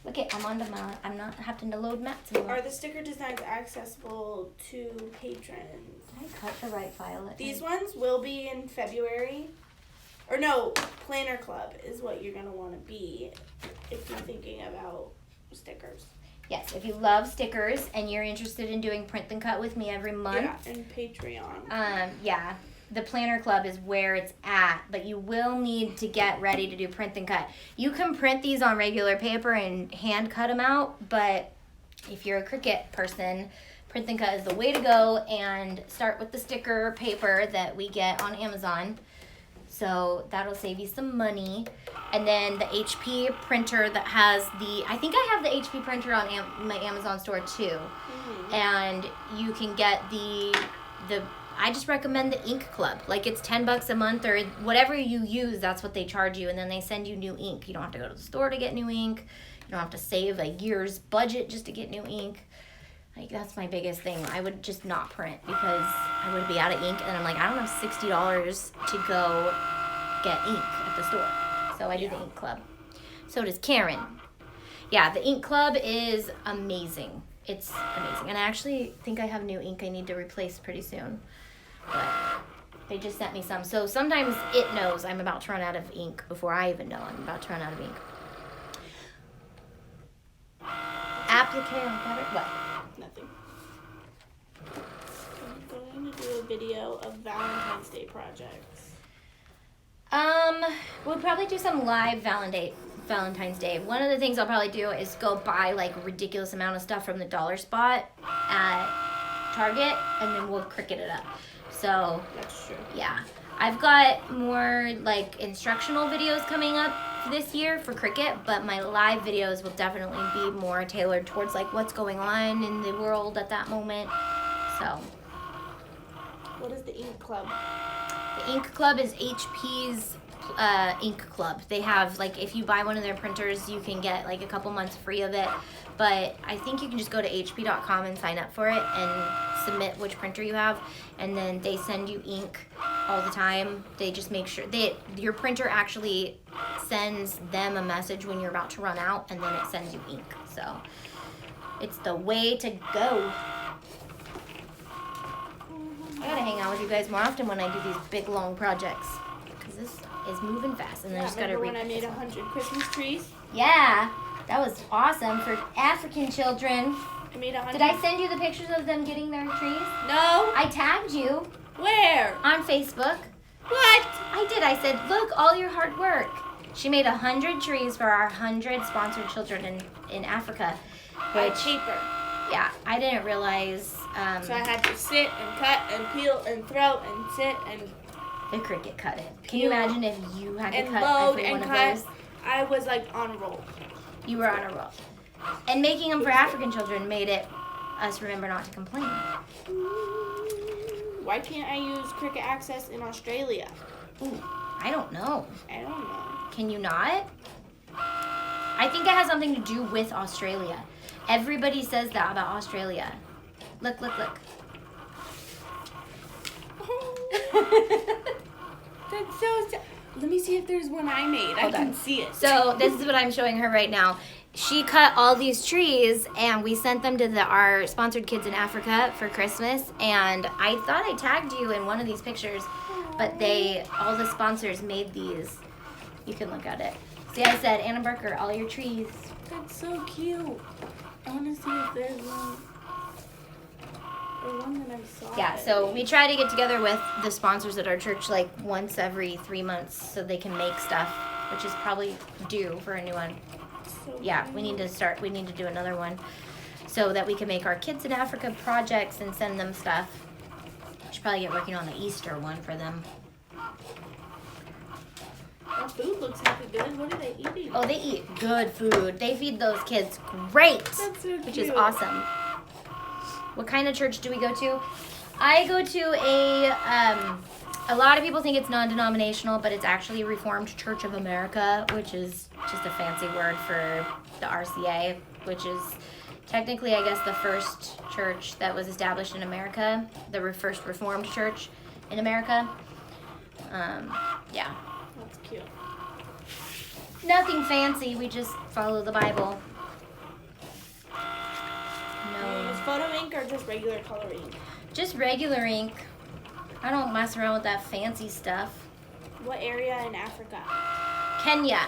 Look at, I'm not having to load mats anymore. Are the sticker designs accessible to patrons? Did I cut the right file? These ones will be in February. Or no, Planner Club is what you're going to want to be if you're thinking about stickers. Yes, if you love stickers and you're interested in doing print and cut with me every month. Yeah, and Patreon. Yeah. the planner club is where it's at, but you will need to get ready to do print and cut. You can print these on regular paper and hand cut them out, but if you're a Cricut person, print and cut is the way to go, and start with the sticker paper that we get on Amazon. So that'll save you some money. And then the HP printer that has I think I have the HP printer on my Amazon store too. Mm-hmm. And you can get I just recommend the ink club. Like, it's $10 a month, or whatever you use, that's what they charge you. And then they send you new ink. You don't have to go to the store to get new ink. You don't have to save a year's budget just to get new ink. Like, that's my biggest thing. I would just not print because I would be out of ink. And I'm like, I don't have $60 to go get ink at the store. So I do the ink club. So does Karen. Yeah, the ink club is amazing. It's amazing. And I actually think I have new ink I need to replace pretty soon. But they just sent me some. So sometimes it knows I'm about to run out of ink before I even know I'm about to run out of ink. Applique on cover. What? Nothing. I'm going to do a video of Valentine's Day projects. We'll probably do some live Valentine's Day. One of the things I'll probably do is go buy like a ridiculous amount of stuff from the dollar spot at Target, and then we'll Cricut it up. So That's true. yeah, I've got more like instructional videos coming up this year for Cricut, but my live videos will definitely be more tailored towards like what's going on in the world at that moment. So What is the ink club? the ink club is HP's ink club. They have, like, if you buy one of their printers, you can get like a couple months free of it, but I think you can just go to hp.com and sign up for it and submit which printer you have, and then they send you ink all the time. They just make sure your printer actually sends them a message when you're about to run out, and then it sends you ink. So it's the way to go. I gotta hang out with you guys more often when I do these big long projects, because this is moving fast, and then I just gotta read. When I made 100 Christmas trees? Yeah, that was awesome for African children. I made 100. Did I send you the pictures of them getting their trees? No. I tagged you Where? on Facebook. What? I did. I said, look, all your hard work. She made 100 trees for our 100 sponsored children in Africa. By Which, paper. yeah, I didn't realize. So I had to sit and cut and peel and throw and sit and The Cricut cut it. Can you imagine if you had to and cut load every and one cut. of those? I was like on a roll. You were on a roll. And making them for African children made us remember not to complain. Why can't I use Cricut Access in Australia? Ooh, I don't know. I don't know. Can you not? I think it has something to do with Australia. Everybody says that about Australia. Look, look, look. That's so sad. Let me see if there's one I made. Hold I can on. see it. So this is what I'm showing her right now. She cut all these trees, and we sent them to our sponsored kids in Africa for Christmas. And I thought I tagged you in one of these pictures, but all the sponsors made these. You can look at it. See, I said, Anna Barker, all your trees. That's so cute. I want to see if there's one. Or one that I saw. Yeah, so we try to get together with the sponsors at our church like once every 3 months so they can make stuff, which is probably due for a new one. So Yeah, cute. we need to do another one so that we can make our kids in Africa projects and send them stuff. We should probably get working on the Easter one for them. That food looks like good. What are they eating? Oh, they eat good food. They feed those kids great, That's so which is cute. awesome. What kind of church do we go to? I go to a lot of people think it's non-denominational, but it's actually Reformed Church of America, which is just a fancy word for the RCA, which is technically, I guess, the first church that was established in America, the first Reformed church in America. Yeah. That's cute. Nothing fancy, we just follow the Bible. Do you use photo ink or just regular color ink? Just regular ink. I don't mess around with that fancy stuff. What area in Africa? Kenya.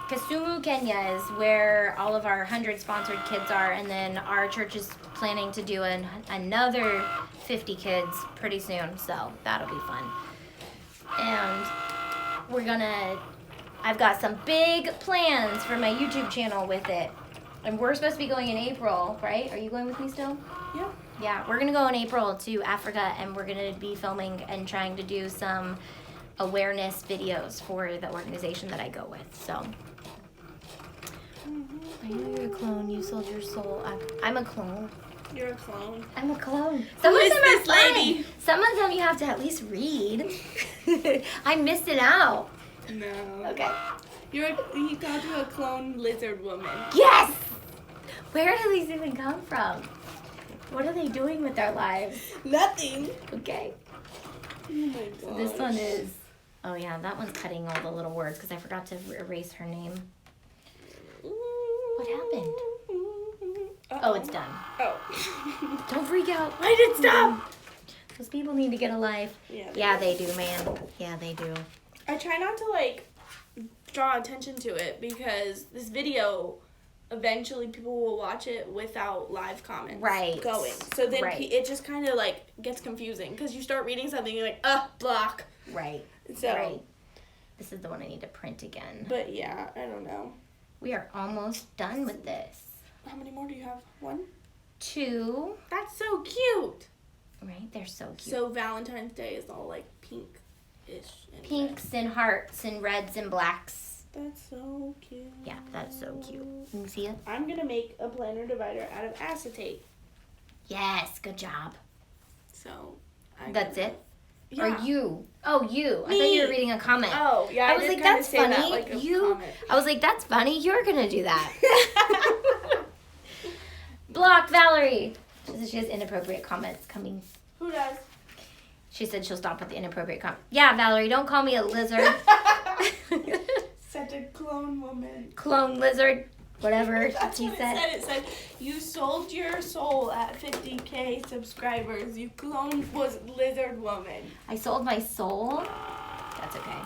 Kisumu, Kenya is where all of our 100 sponsored kids are, and then our church is planning to do another 50 kids pretty soon, so that'll be fun. and I've got some big plans for my YouTube channel with it. And we're supposed to be going in April, right? Are you going with me still? Yeah. Yeah, we're gonna go in April to Africa, and we're gonna be filming and trying to do some awareness videos for the organization that I go with. So I know you're a clone. You sold your soul. I'm a clone. You're a clone. I'm a clone. Who is this lady? Some of them you have to at least read. I missed it out. No. Okay. He called you a clone lizard woman. Yes! Where do these even come from? What are they doing with their lives? Nothing. Okay. Oh my god. This one is... Oh yeah, that one's cutting all the little words because I forgot to erase her name. What happened? Oh, it's done. Oh. Don't freak out. Why did it stop? Those people need to get a life. Yeah, they do, man. Yeah, they do. I try not to draw attention to it because this video, eventually people will watch it without live comments going. So then it just kind of gets confusing because you start reading something, you're like, block. Right. So. Right. This is the one I need to print again. But yeah, I don't know. We are almost done with this. How many more do you have? 1? 2. That's so cute. Right? They're so cute. So Valentine's Day is all pink-ish. Pinks and hearts and reds and blacks. That's so cute. Yeah, that's so cute. Can you see it? I'm going to make a planner divider out of acetate. Yes, good job. So. That's it? Yeah. Or you? Oh, you. Me. I thought you were reading a comment. Oh, yeah. I was like, that's funny. Comment. I was like, that's funny. You're going to do that. Block Valerie. She said she has inappropriate comments coming. Who does? She said she'll stop with the inappropriate comment. Yeah, Valerie, don't call me a lizard. Such a clone woman. Clone lizard. Whatever That's she what said. It said, you sold your soul at 50K subscribers. You clone was lizard woman. I sold my soul. That's okay.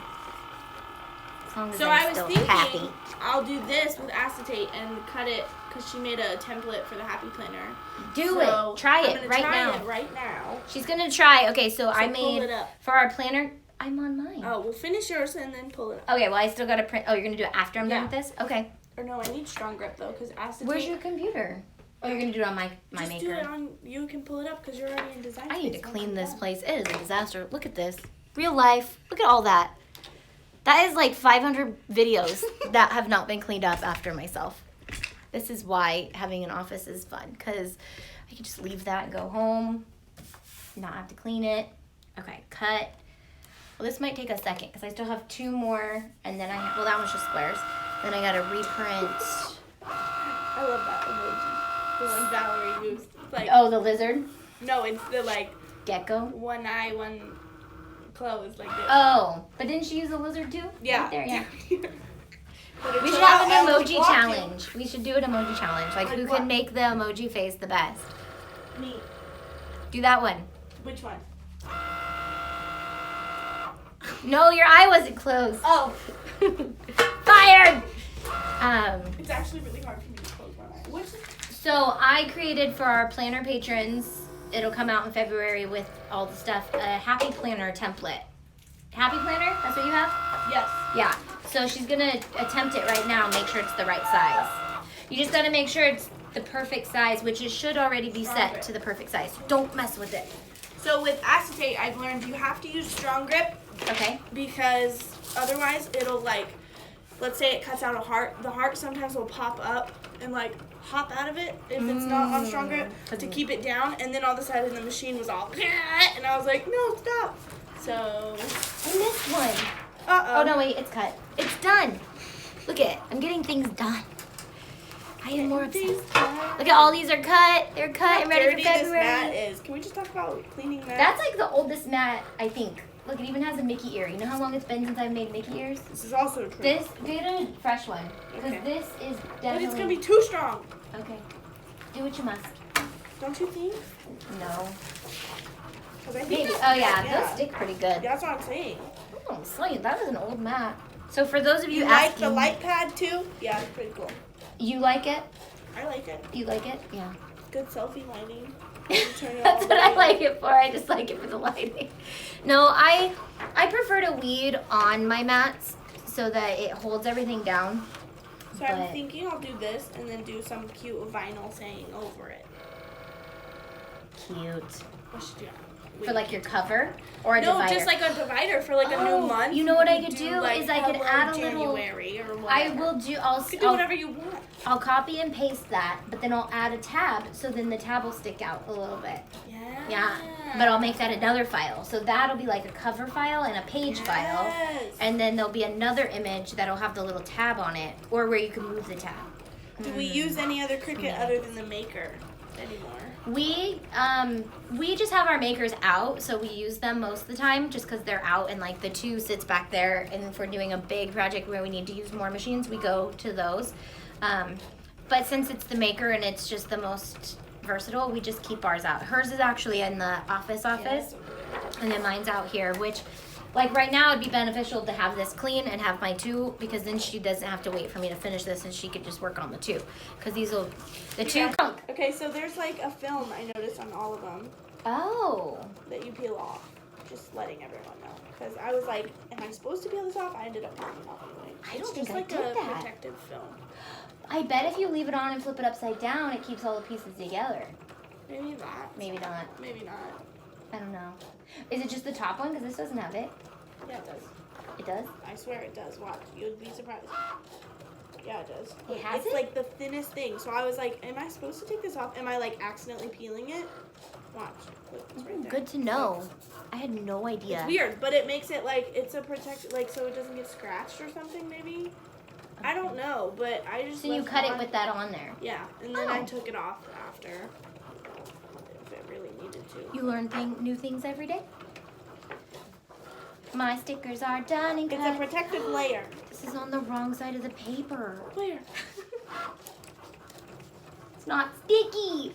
As long as So I'm I was still thinking happy. I'll do this with acetate and cut it because she made a template for the happy planner. Do it. Try it right now. It right now. She's gonna try. Okay, so I pull made it up. for our planner. I'm on mine. Oh, we'll finish yours and then pull it up. Okay, well I still gotta print. Oh, you're gonna do it after I'm done with this? Okay. Or no, I need strong grip though because acetate. Where's your computer? Oh, you're gonna do it on my Just maker. do it on. You can pull it up because you're already in design. I need to space. clean this place. It is a disaster. Look at this. Real life. Look at all that. That is like 500 videos that have not been cleaned up after myself. This is why having an office is fun because I can just leave that and go home, not have to clean it. Okay, cut. Well, this might take a second because I still have 2 more, and then well, that one's just squares. Then I gotta reprint. I love that emoji. The one Valerie used. It's Oh, the lizard? No, it's the Gecko? one eye, one closed like this. Oh, but didn't she use a lizard too? Yeah. Right there, yeah. We We should have an emoji challenge. We should do an emoji challenge. Like who can make the emoji face the best. Me. Do that one. Which one? No, your eye wasn't closed. Oh. Fired! It's actually really hard for me to close one eye. Which? So I created for our planner patrons, it'll come out in February with all the stuff, a happy planner template. Happy planner? That's what you have? Yes. Yeah. So she's gonna attempt it right now, make sure it's the right size. You just gotta make sure it's the perfect size, which it should already be set to the perfect size. Don't mess with it. So with acetate, I've learned you have to use strong grip. Okay. Because otherwise it'll let's say it cuts out a heart. The heart sometimes will pop up and hop out of it if it's not on strong grip to keep it down. And then all of a sudden the machine was all, and I was like, no, stop. So. I missed one. Uh-oh. Oh, no, wait, it's cut. It's done. Look at it. I'm getting things done. I am more obsessed. Look at all these are cut. They're cut and ready for February. This mat is. Can we just talk about cleaning mats? That's like the oldest mat, I think. Look, it even has a Mickey ear. You know how long it's been since I've made Mickey ears? This is also true. Get a fresh one. Because this is definitely... But it's going to be too strong. Okay. Do what you must. Don't you think? No. Maybe. Oh, yeah. Those stick pretty good. That's what I'm saying. Oh, sweet. That is an old mat. So for those of you You asking... like the light pad, too? Yeah, it's pretty cool. You like it? I like it. You like it? Yeah. Good selfie lighting. Turn it That's all what I the way like it for. I just like it for the lighting. No, I prefer to weed on my mats so that it holds everything down. So I'm thinking I'll do this and then do some cute vinyl saying over it. Cute. What should do? For like your cover or a divider? No, just like a divider for like a new month. You know what I could do like is I could add a little. January or whatever. I will do. You can do whatever you want. I'll copy and paste that, but then I'll add a tab so then the tab will stick out a little bit. Yeah. Yeah. But I'll make that another file. So that'll be like a cover file and a page file. And then there'll be another image that'll have the little tab on it or where you can move the tab. Do we use any other Cricut other than the Maker anymore? We just have our makers out, so we use them most of the time just because they're out and like the 2 sits back there, and if we're doing a big project where we need to use more machines, we go to those. But since it's the Maker and it's just the most versatile, we just keep ours out. Hers is actually in the office, and then mine's out here, which like right now it'd be beneficial to have this clean and have my 2 because then she doesn't have to wait for me to finish this and she could just work on the 2 because the 2 come. Okay, so there's like a film I noticed on all of them. Oh. That you peel off. Just letting everyone know. Because I was like, am I supposed to peel this off? I ended up peeling it off anyway. I don't It's think I just did like a that. protective film. I bet if you leave it on and flip it upside down, it keeps all the pieces together. Maybe not. Maybe not. Maybe not. I don't know. Is it just the top one? Because this doesn't have it. Yeah, it does. It does? I swear it does. Watch. You'll be surprised. Yeah, it does. It has it's it? like the thinnest thing. So I was like, am I supposed to take this off? Am I like accidentally peeling it? Watch. Look, it's right there. Good to know. I had no idea. It's weird, but it makes it like it's a protect, like so it doesn't get scratched or something maybe. I don't know, but I just. So you left cut it on. with that on there. Yeah, and then I Oh. took it off after. If it really needed to. You learn new things every day. My stickers are done and It's cut. a protective layer. This is on the wrong side of the paper. Where? It's not sticky.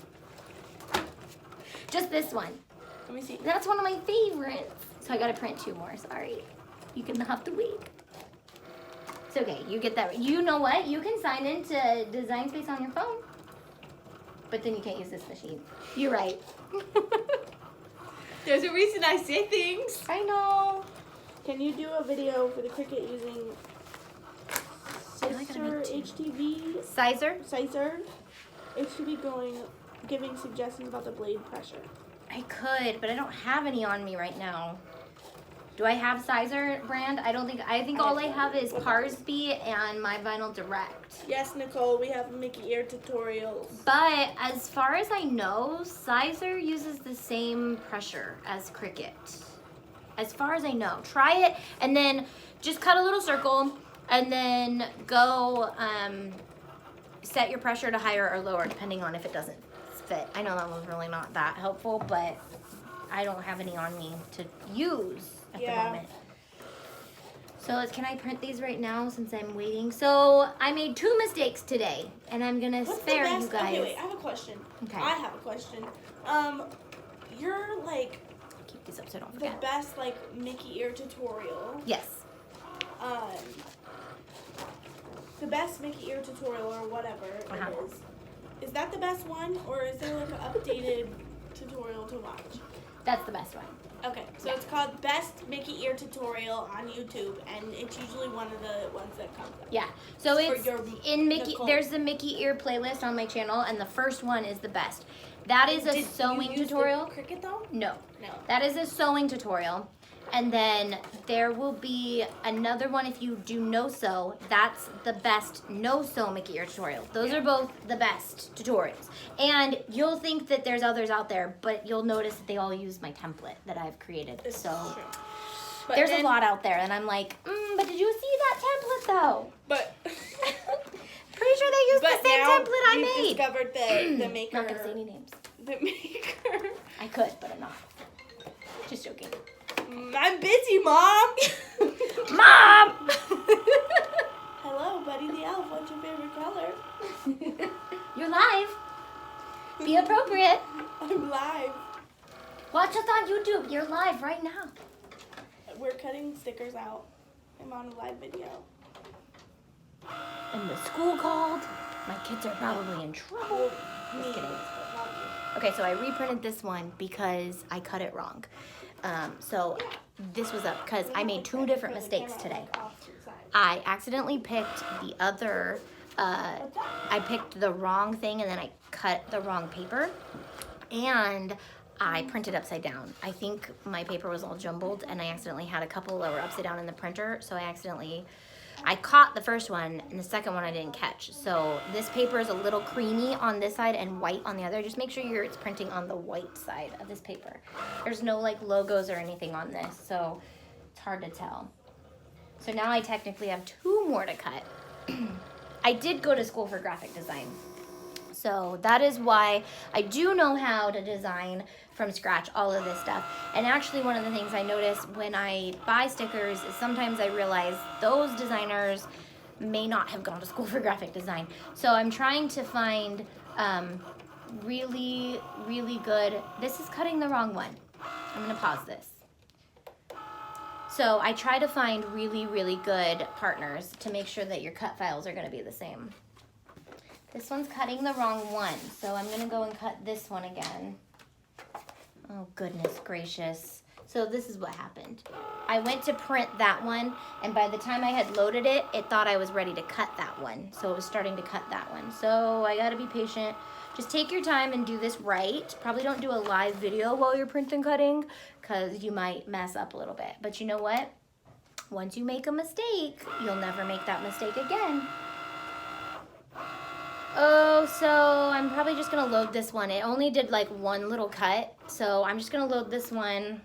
Just this one. Let me see. That's one of my favorites. So I gotta print 2 more, sorry. You can have to wait. It's okay, you get that. You know what? You can sign into Design Space on your phone. But then you can't use this machine. You're right. There's a reason I say things. I know. Can you do a video for the Cricut using I gotta make 2. HTV? Sizer? HTV giving suggestions about the blade pressure. I could, but I don't have any on me right now. Do I have Sizer brand? I think all I have is Parsby and my Vinyl Direct. Yes, Nicole, we have Mickey Ear tutorials. But as far as I know, Sizer uses the same pressure as Cricut. As far as I know. Try it and then just cut a little circle and then go set your pressure to higher or lower depending on if it doesn't fit. I know that was really not that helpful, but I don't have any on me to use at the moment. So can I print these right now since I'm waiting? So I made 2 mistakes today, and I'm gonna spare you guys. Okay, wait, I have a question. Okay. I have a question. You're like Keep these up so I don't the forget. best like Mickey Ear tutorial. Yes. The best Mickey Ear tutorial or whatever it is. Is that the best one, or is there like an updated tutorial to watch? That's the best one. Okay, so it's called Best Mickey Ear Tutorial on YouTube, and it's usually one of the ones that comes up. Yeah. So For it's your in Mickey. Nicole. There's the Mickey Ear playlist on my channel, and the first one is the best. That is a sewing you use tutorial. The Cricut though? No. No. That is a sewing tutorial. And then there will be another one if you do no sew. That's the best no sew Mickey Ear tutorial. Those are both the best tutorials. And you'll think that there's others out there, but you'll notice that they all use my template that I've created. It's So true. But there's then- a lot out there, and I'm like, but did you see that template though? But Pretty sure they used the same template I we've made. discovered the maker. Not gonna say any names. The maker. I could, but I'm not. Just joking. I'm busy, Mom. Mom! Hello, Buddy the Elf. What's your favorite color? You're live. Be appropriate. I'm live. Watch us on YouTube. You're live right now. We're cutting stickers out. I'm on a live video. And the school called. My kids are probably in trouble. Me, Just kidding. but not you. Okay, so I reprinted this one because I cut it wrong. So this was up because I made 2 different mistakes today. I accidentally picked the other, I picked the wrong thing and then I cut the wrong paper and I printed upside down. I think my paper was all jumbled and I accidentally had a couple that were upside down in the printer, so I caught the first one and the second one I didn't catch. So this paper is a little creamy on this side and white on the other. Just make sure it's printing on the white side of this paper. There's no like logos or anything on this, so it's hard to tell. So now I technically have 2 more to cut. I did go to school for graphic design. So that is why I do know how to design from scratch all of this stuff. And actually one of the things I notice when I buy stickers is sometimes I realize those designers may not have gone to school for graphic design. So I'm trying to find really, really good, this is cutting the wrong one. I'm gonna pause this. So I try to find really, really good partners to make sure that your cut files are gonna be the same. This one's cutting the wrong one, so I'm gonna go and cut this one again. Oh, goodness gracious. So this is what happened. I went to print that one, and by the time I had loaded it, it thought I was ready to cut that one. So it was starting to cut that one. So I gotta be patient. Just take your time and do this right. Probably don't do a live video while you're print and cutting, because you might mess up a little bit. But you know what? Once you make a mistake, you'll never make that mistake again. Oh, so I'm probably just gonna load this one. It only did like 1 little cut, so I'm just gonna load this one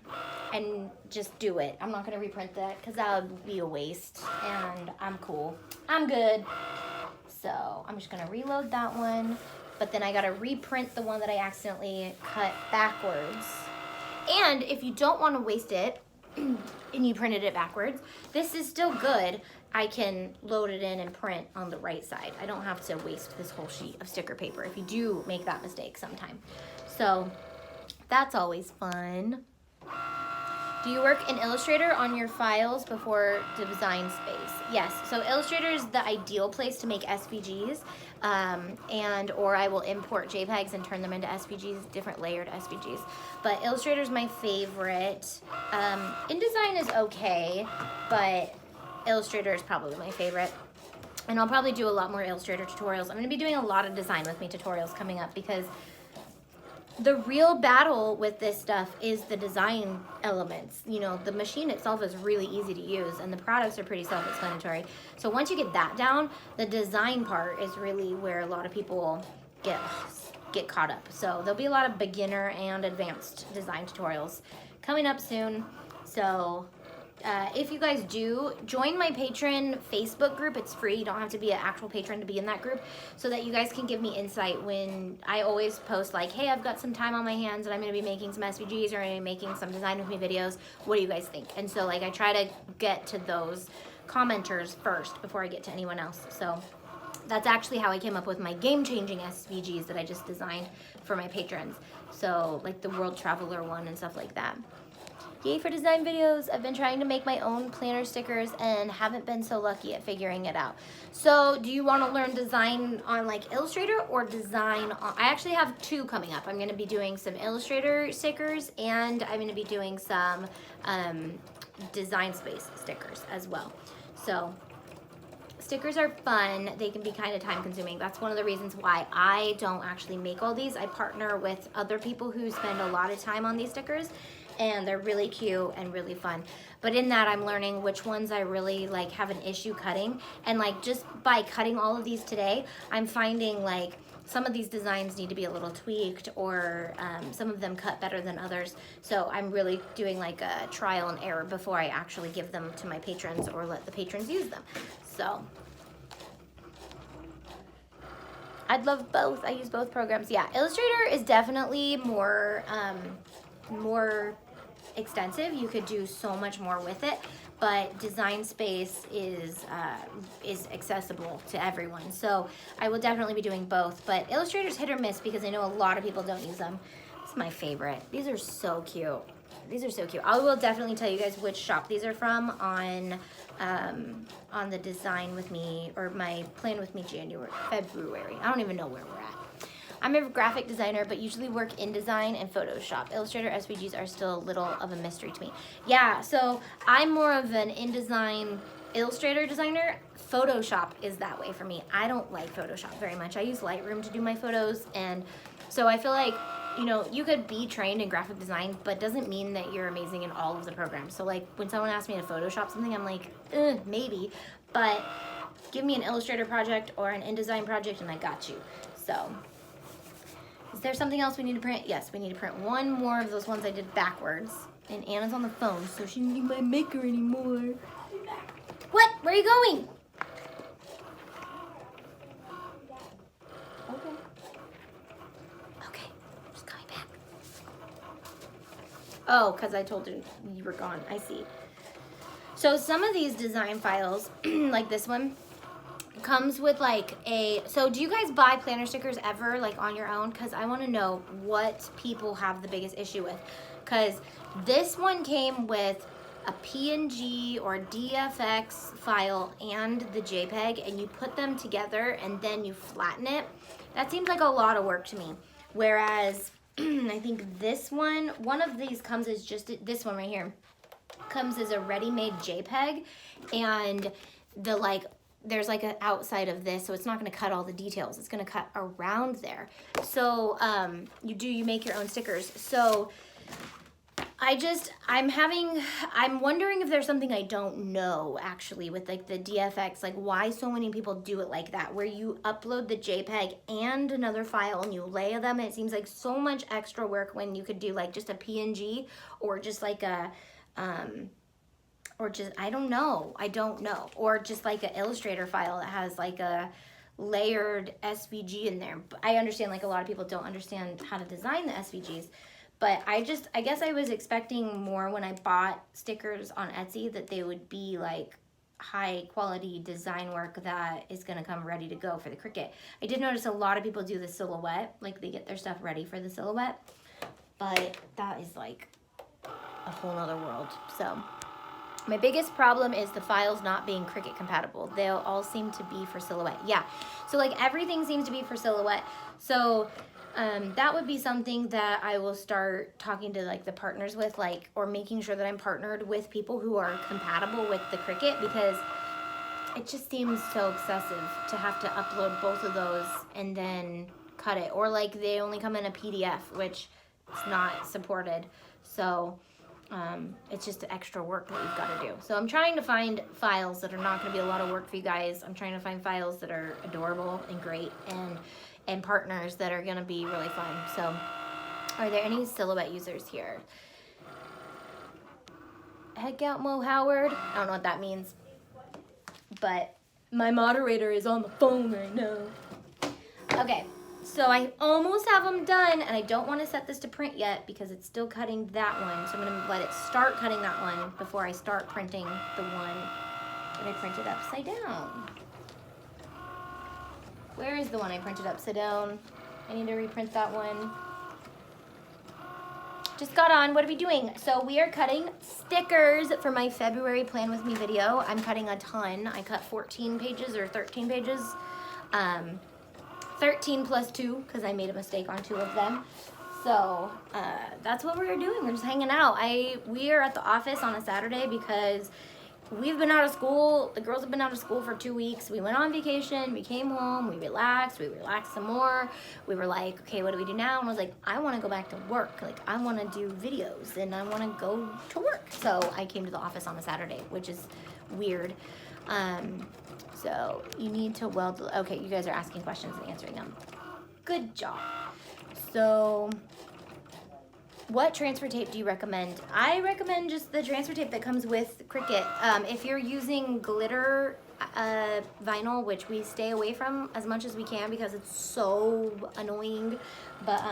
and just do it. I'm not gonna reprint that because that would be a waste, and I'm cool. I'm good. So I'm just gonna reload that one, but then I gotta reprint the one that I accidentally cut backwards. And if you don't wanna waste it, and you printed it backwards, this is still good. I can load it in and print on the right side. I don't have to waste this whole sheet of sticker paper if you do make that mistake sometime. So that's always fun. Do you work in Illustrator on your files before Design Space? Yes, so Illustrator is the ideal place to make SVGs, or I will import JPEGs and turn them into SVGs, different layered SVGs. But Illustrator is my favorite. InDesign is okay, but Illustrator is probably my favorite. And I'll probably do a lot more Illustrator tutorials. I'm gonna be doing a lot of Design With Me tutorials coming up because the real battle with this stuff is the design elements. You know, the machine itself is really easy to use and the products are pretty self-explanatory. So once you get that down, the design part is really where a lot of people get caught up. So there'll be a lot of beginner and advanced design tutorials coming up soon. So if you guys do, join my patron Facebook group. It's free. You don't have to be an actual patron to be in that group, so that you guys can give me insight when I always post like, hey, I've got some time on my hands and I'm going to be making some SVGs or I'm gonna be making some Design With Me videos. What do you guys think? And so like I try to get to those commenters first before I get to anyone else. So that's actually how I came up with my game-changing SVGs that I just designed for my patrons. So like the World Traveler one and stuff like that. Yay for design videos. I've been trying to make my own planner stickers and haven't been so lucky at figuring it out. So do you want to learn design on like Illustrator or design on, I actually have 2 coming up. I'm going to be doing some Illustrator stickers and I'm going to be doing some Design Space stickers as well. So stickers are fun. They can be kind of time consuming. That's one of the reasons why I don't actually make all these. I partner with other people who spend a lot of time on these stickers, and they're really cute and really fun. But in that, I'm learning which ones I really like have an issue cutting. And like just by cutting all of these today, I'm finding like some of these designs need to be a little tweaked, or some of them cut better than others. So I'm really doing like a trial and error before I actually give them to my patrons or let the patrons use them. So I'd love both. I use both programs. Yeah, Illustrator is definitely more extensive. You could do so much more with it, but Design Space is accessible to everyone. So I will definitely be doing both, but Illustrator's hit or miss because I know a lot of people don't use them. It's my favorite. These are so cute. These are so cute. I will definitely tell you guys which shop these are from on the Design With Me or my Plan With Me February. I don't even know where we're at. I'm a graphic designer, but usually work InDesign and Photoshop. Illustrator SVGs are still a little of a mystery to me. Yeah, so I'm more of an InDesign Illustrator designer. Photoshop is that way for me. I don't like Photoshop very much. I use Lightroom to do my photos, and so I feel like, you know, you could be trained in graphic design, but doesn't mean that you're amazing in all of the programs. So like when someone asks me to Photoshop something, I'm like, maybe, but give me an Illustrator project or an InDesign project and I got you. So, is there something else we need to print? Yes, we need to print one more of those ones I did backwards. And Anna's on the phone, so she doesn't need my maker anymore. What? Where are you going? Okay, just coming back. Oh, because I told her you were gone. I see. So some of these design files, like this one, comes with like so do you guys buy planner stickers ever, like on your own? Because I want to know what people have the biggest issue with. Because this one came with a PNG or DFX file and the JPEG, and you put them together and then you flatten it. That seems like a lot of work to me. Whereas I think this one of these comes as just, this one right here, comes as a ready-made JPEG, and the like, there's like an outside of this, so it's not going to cut all the details. It's going to cut around there. So you make your own stickers. So I'm wondering if there's something I don't know actually with like the DFX, like why so many people do it like that, where you upload the JPEG and another file and you layer them. And it seems like so much extra work when you could do like just a PNG or just like a or just, I don't know, or just like an Illustrator file that has like a layered SVG in there. But I understand like a lot of people don't understand how to design the SVGs, but I guess I was expecting more when I bought stickers on Etsy that they would be like high quality design work that is gonna come ready to go for the Cricut. I did notice a lot of people do the silhouette, like they get their stuff ready for the silhouette, but that is like a whole nother world. So my biggest problem is the files not being Cricut compatible. They'll all seem to be for silhouette. Yeah, so like everything seems to be for silhouette. So that would be something that I will start talking to like the partners with, like, or making sure that I'm partnered with people who are compatible with the Cricut, because it just seems so excessive to have to upload both of those and then cut it. Or like they only come in a PDF, which is not supported. So it's just extra work that you've got to do. So I'm trying to find files that are not going to be a lot of work for you guys. I'm trying to find files that are adorable and great, and partners that are going to be really fun. So are there any silhouette users here? Heck out Mo Howard. I don't know what that means, but my moderator is on the phone right now. Okay. So I almost have them done, and I don't want to set this to print yet because it's still cutting that one. So I'm going to let it start cutting that one before I start printing the one that I printed upside down. Where is the one I printed upside down? I need to reprint that one. Just got on. What are we doing? So we are cutting stickers for my February Plan With Me video. I'm cutting a ton. I cut 14 pages or 13 pages. 13 plus 2 because I made a mistake on 2 of them. So that's what we're doing. We're just hanging out. We are at the office on a Saturday because we've been out of school. The girls have been out of school for 2 weeks. We went on vacation. We came home. We relaxed. We relaxed some more. We were like, okay, what do we do now? And I was like, I want to go back to work. Like, I want to do videos and I want to go to work. So I came to the office on a Saturday, which is weird. So you need to weld. Okay, you guys are asking questions and answering them. Good job. So what transfer tape do you recommend? I recommend just the transfer tape that comes with Cricut. If you're using glitter vinyl, which we stay away from as much as we can because it's so annoying, but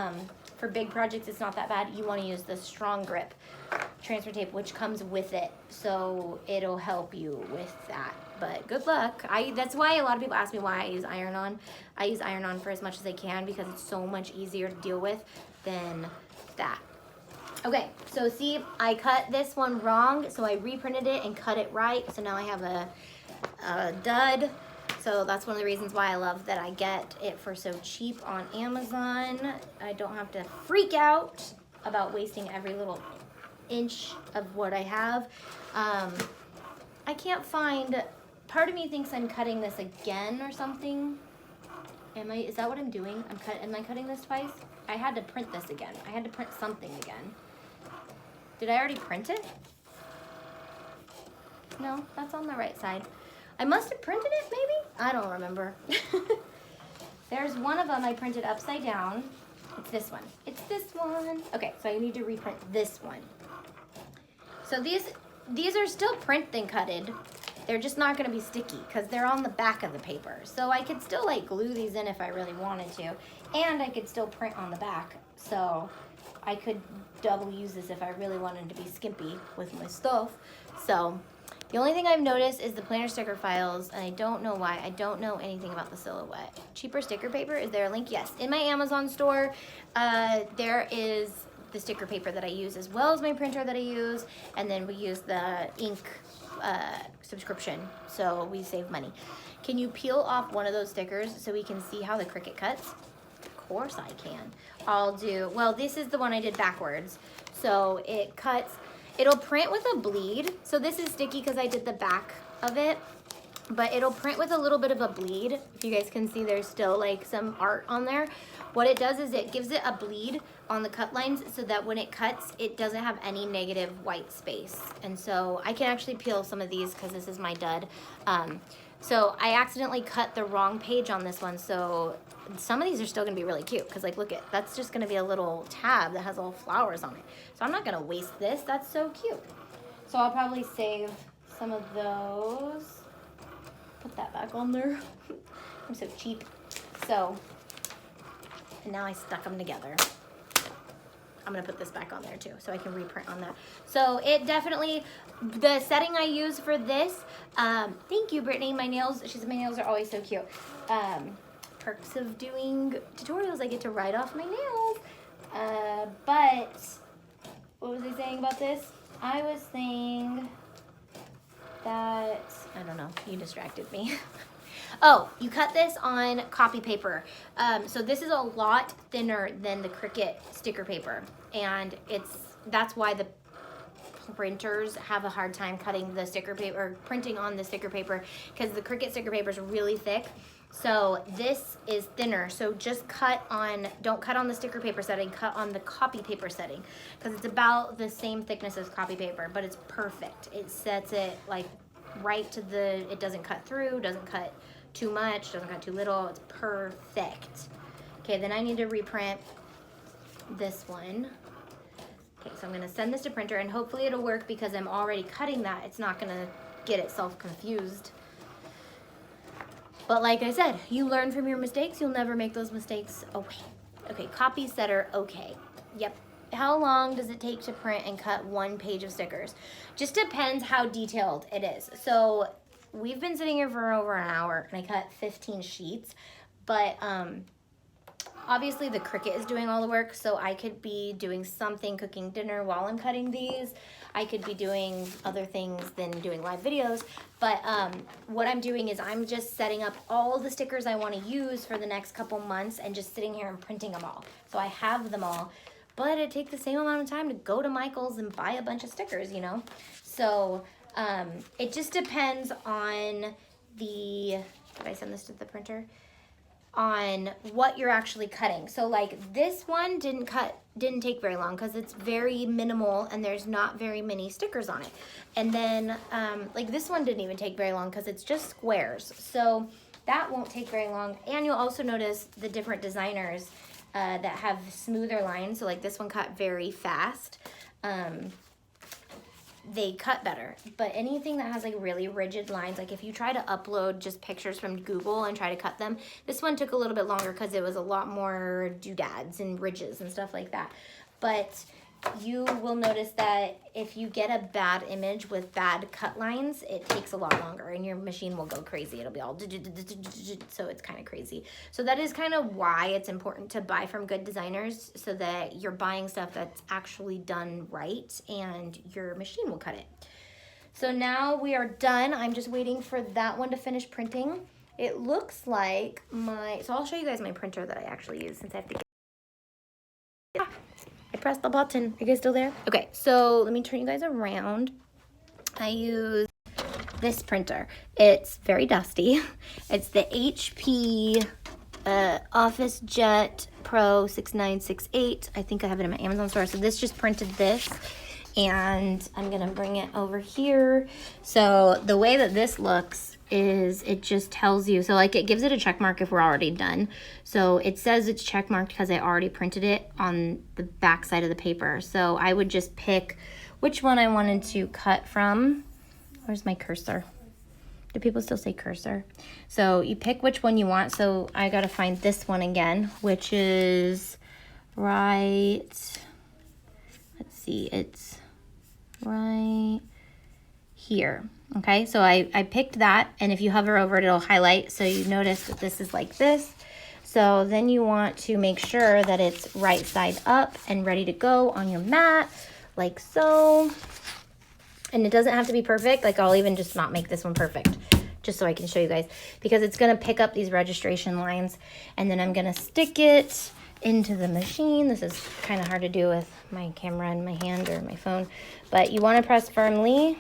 for big projects it's not that bad. You want to use the strong grip transfer tape, which comes with it, so it'll help you with that. But good luck. That's why a lot of people ask me why I use iron-on. I use iron-on for as much as I can because it's so much easier to deal with than that. Okay, so see, I cut this one wrong, so I reprinted it and cut it right. So now I have a dud. So that's one of the reasons why I love that I get it for so cheap on Amazon. I don't have to freak out about wasting every little inch of what I have. I can't find, part of me thinks I'm cutting this again or something. Is that what I'm doing? Am I cutting this twice? I had to print this again. I had to print something again. Did I already print it? No, that's on the right side. I must have printed it, maybe? I don't remember. There's one of them I printed upside down. It's this one. It's this one. Okay, so I need to reprint this one. So these are still print and cutted. They're just not gonna be sticky because they're on the back of the paper. So I could still like glue these in if I really wanted to. And I could still print on the back. So I could double use this if I really wanted to be skimpy with my stuff. So the only thing I've noticed is the planner sticker files, and I don't know why. I don't know anything about the silhouette. Cheaper sticker paper, is there a link? Yes, in my Amazon store, there is the sticker paper that I use as well as my printer that I use, and then we use the ink subscription, so we save money. Can you peel off one of those stickers so we can see how the Cricut cuts? Of course I can. Well, this is the one I did backwards. So it cuts, it'll print with a bleed. So this is sticky because I did the back of it, but it'll print with a little bit of a bleed. If you guys can see, there's still like some art on there. What it does is it gives it a bleed on the cut lines so that when it cuts, it doesn't have any negative white space. And so I can actually peel some of these because this is my dud. So I accidentally cut the wrong page on this one. So some of these are still gonna be really cute because like, look at, that's just gonna be a little tab that has all flowers on it. So I'm not gonna waste this, that's so cute. So I'll probably save some of those. Put that back on there. I'm so cheap. So, and now I stuck them together. I'm gonna put this back on there too so I can reprint on that. So it definitely, the setting I use for this, thank you Brittany, my nails, she said my nails are always so cute. Perks of doing tutorials, I get to write off my nails. But, what was I saying about this? I was saying that, I don't know, you distracted me. Oh, you cut this on copy paper. So this is a lot thinner than the Cricut sticker paper. And that's why the printers have a hard time cutting the sticker paper, or printing on the sticker paper, because the Cricut sticker paper is really thick. So this is thinner. So just don't cut on the sticker paper setting, cut on the copy paper setting, because it's about the same thickness as copy paper, but it's perfect. It sets it like right to it doesn't cut through, doesn't cut too much, doesn't cut too little, it's perfect. Okay, then I need to reprint this one. Okay, so I'm gonna send this to printer and hopefully it'll work because I'm already cutting that. It's not gonna get itself confused. But like I said, you learn from your mistakes, you'll never make those mistakes. Okay, copy setter, okay. Yep. How long does it take to print and cut one page of stickers? Just depends how detailed it is. So we've been sitting here for over an hour and I cut 15 sheets, but obviously the Cricut is doing all the work, so I could be doing something, cooking dinner while I'm cutting these. I could be doing other things than doing live videos, but what I'm doing is I'm just setting up all the stickers I want to use for the next couple months and just sitting here and printing them all. So I have them all, but it takes the same amount of time to go to Michael's and buy a bunch of stickers, you know? So it just depends on did I send this to the printer? On what you're actually cutting. So like this one didn't take very long because it's very minimal and there's not very many stickers on it. And then like this one didn't even take very long because it's just squares. So that won't take very long. And you'll also notice the different designers that have smoother lines. So like this one cut very fast. They cut better, but anything that has like really rigid lines, like if you try to upload just pictures from Google and try to cut them, this one took a little bit longer because it was a lot more doodads and ridges and stuff like that. But you will notice that if you get a bad image with bad cut lines, it takes a lot longer and your machine will go crazy. It'll be all so it's kind of crazy. So that is kind of why it's important to buy from good designers, so that you're buying stuff that's actually done right and your machine will cut it. So now we are done. I'm just waiting for that one to finish printing. It looks like so I'll show you guys my printer that I actually use since I have to get, I pressed the button. Are you guys still there? Okay, so let me turn you guys around. I use this printer. It's very dusty. It's the HP Office Jet Pro 6968. I think I have it in my Amazon store. So this just printed this, and I'm gonna bring it over here. So the way that this looks is it just tells you, so like it gives it a check mark if we're already done. So it says it's check marked because I already printed it on the back side of the paper. So I would just pick which one I wanted to cut from. Where's my cursor? Do people still say cursor? So you pick which one you want. So I gotta find this one again, which is right, let's see, it's right here. Okay, so I picked that, and if you hover over it, it'll highlight. So you notice that this is like this. So then you want to make sure that it's right side up and ready to go on your mat, like so. And it doesn't have to be perfect. Like I'll even just not make this one perfect, just so I can show you guys, because it's gonna pick up these registration lines, and then I'm gonna stick it into the machine. This is kind of hard to do with my camera in my hand or my phone, but you wanna press firmly.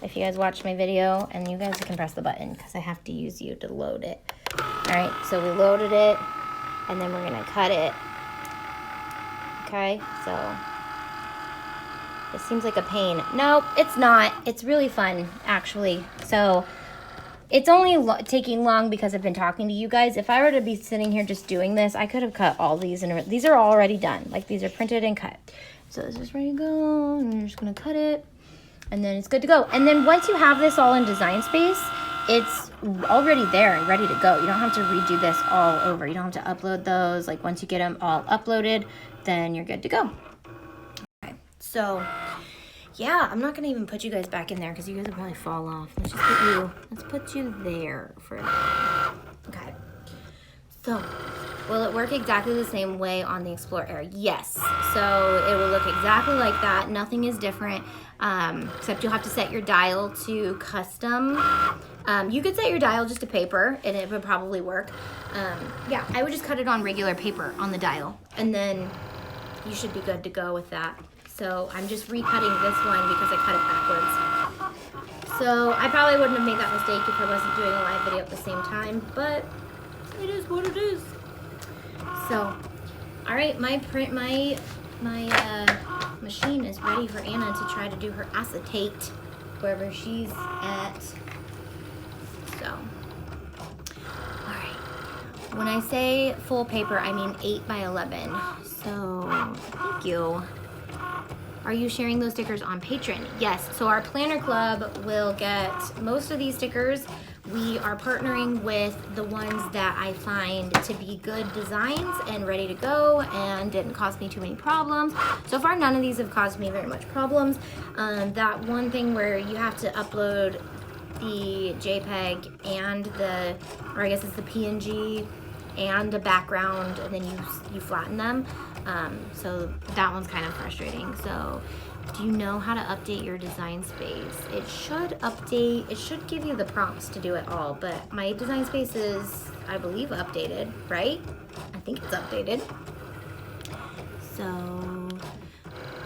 If you guys watch my video, and you guys can press the button because I have to use you to load it. All right, so we loaded it, and then we're gonna cut it. Okay, so it seems like a pain. Nope, it's not. It's really fun, actually. So it's only taking long because I've been talking to you guys. If I were to be sitting here just doing this, I could have cut all these, and these are already done. Like these are printed and cut. So this is ready to go, and you're just gonna cut it, and then it's good to go. And then once you have this all in Design Space, it's already there and ready to go. You don't have to redo this all over. You don't have to upload those. Like once you get them all uploaded, then you're good to go. Okay, so yeah, I'm not gonna even put you guys back in there because you guys will probably fall off. Let's put you there for now. Okay. So, will it work exactly the same way on the Explore Air? Yes. So it will look exactly like that. Nothing is different, except you'll have to set your dial to custom. You could set your dial just to paper, and it would probably work. Yeah, I would just cut it on regular paper on the dial, and then you should be good to go with that. So I'm just recutting this one because I cut it backwards. So I probably wouldn't have made that mistake if I wasn't doing a live video at the same time, but it is what it is. So, all right, my machine is ready for Anna to try to do her acetate wherever she's at. So, all right. When I say full paper, I mean 8 by 11. So, thank you. Are you sharing those stickers on Patreon? Yes, so our planner club will get most of these stickers. We are partnering with the ones that I find to be good designs and ready to go and didn't cause me too many problems. So far, none of these have caused me very much problems. That one thing where you have to upload the JPEG and or I guess it's the PNG and the background, and then you flatten them. So that one's kind of frustrating. So do you know how to update your Design Space? It should give you the prompts to do it all, but my Design Space is, I believe, updated, right? I think it's updated. So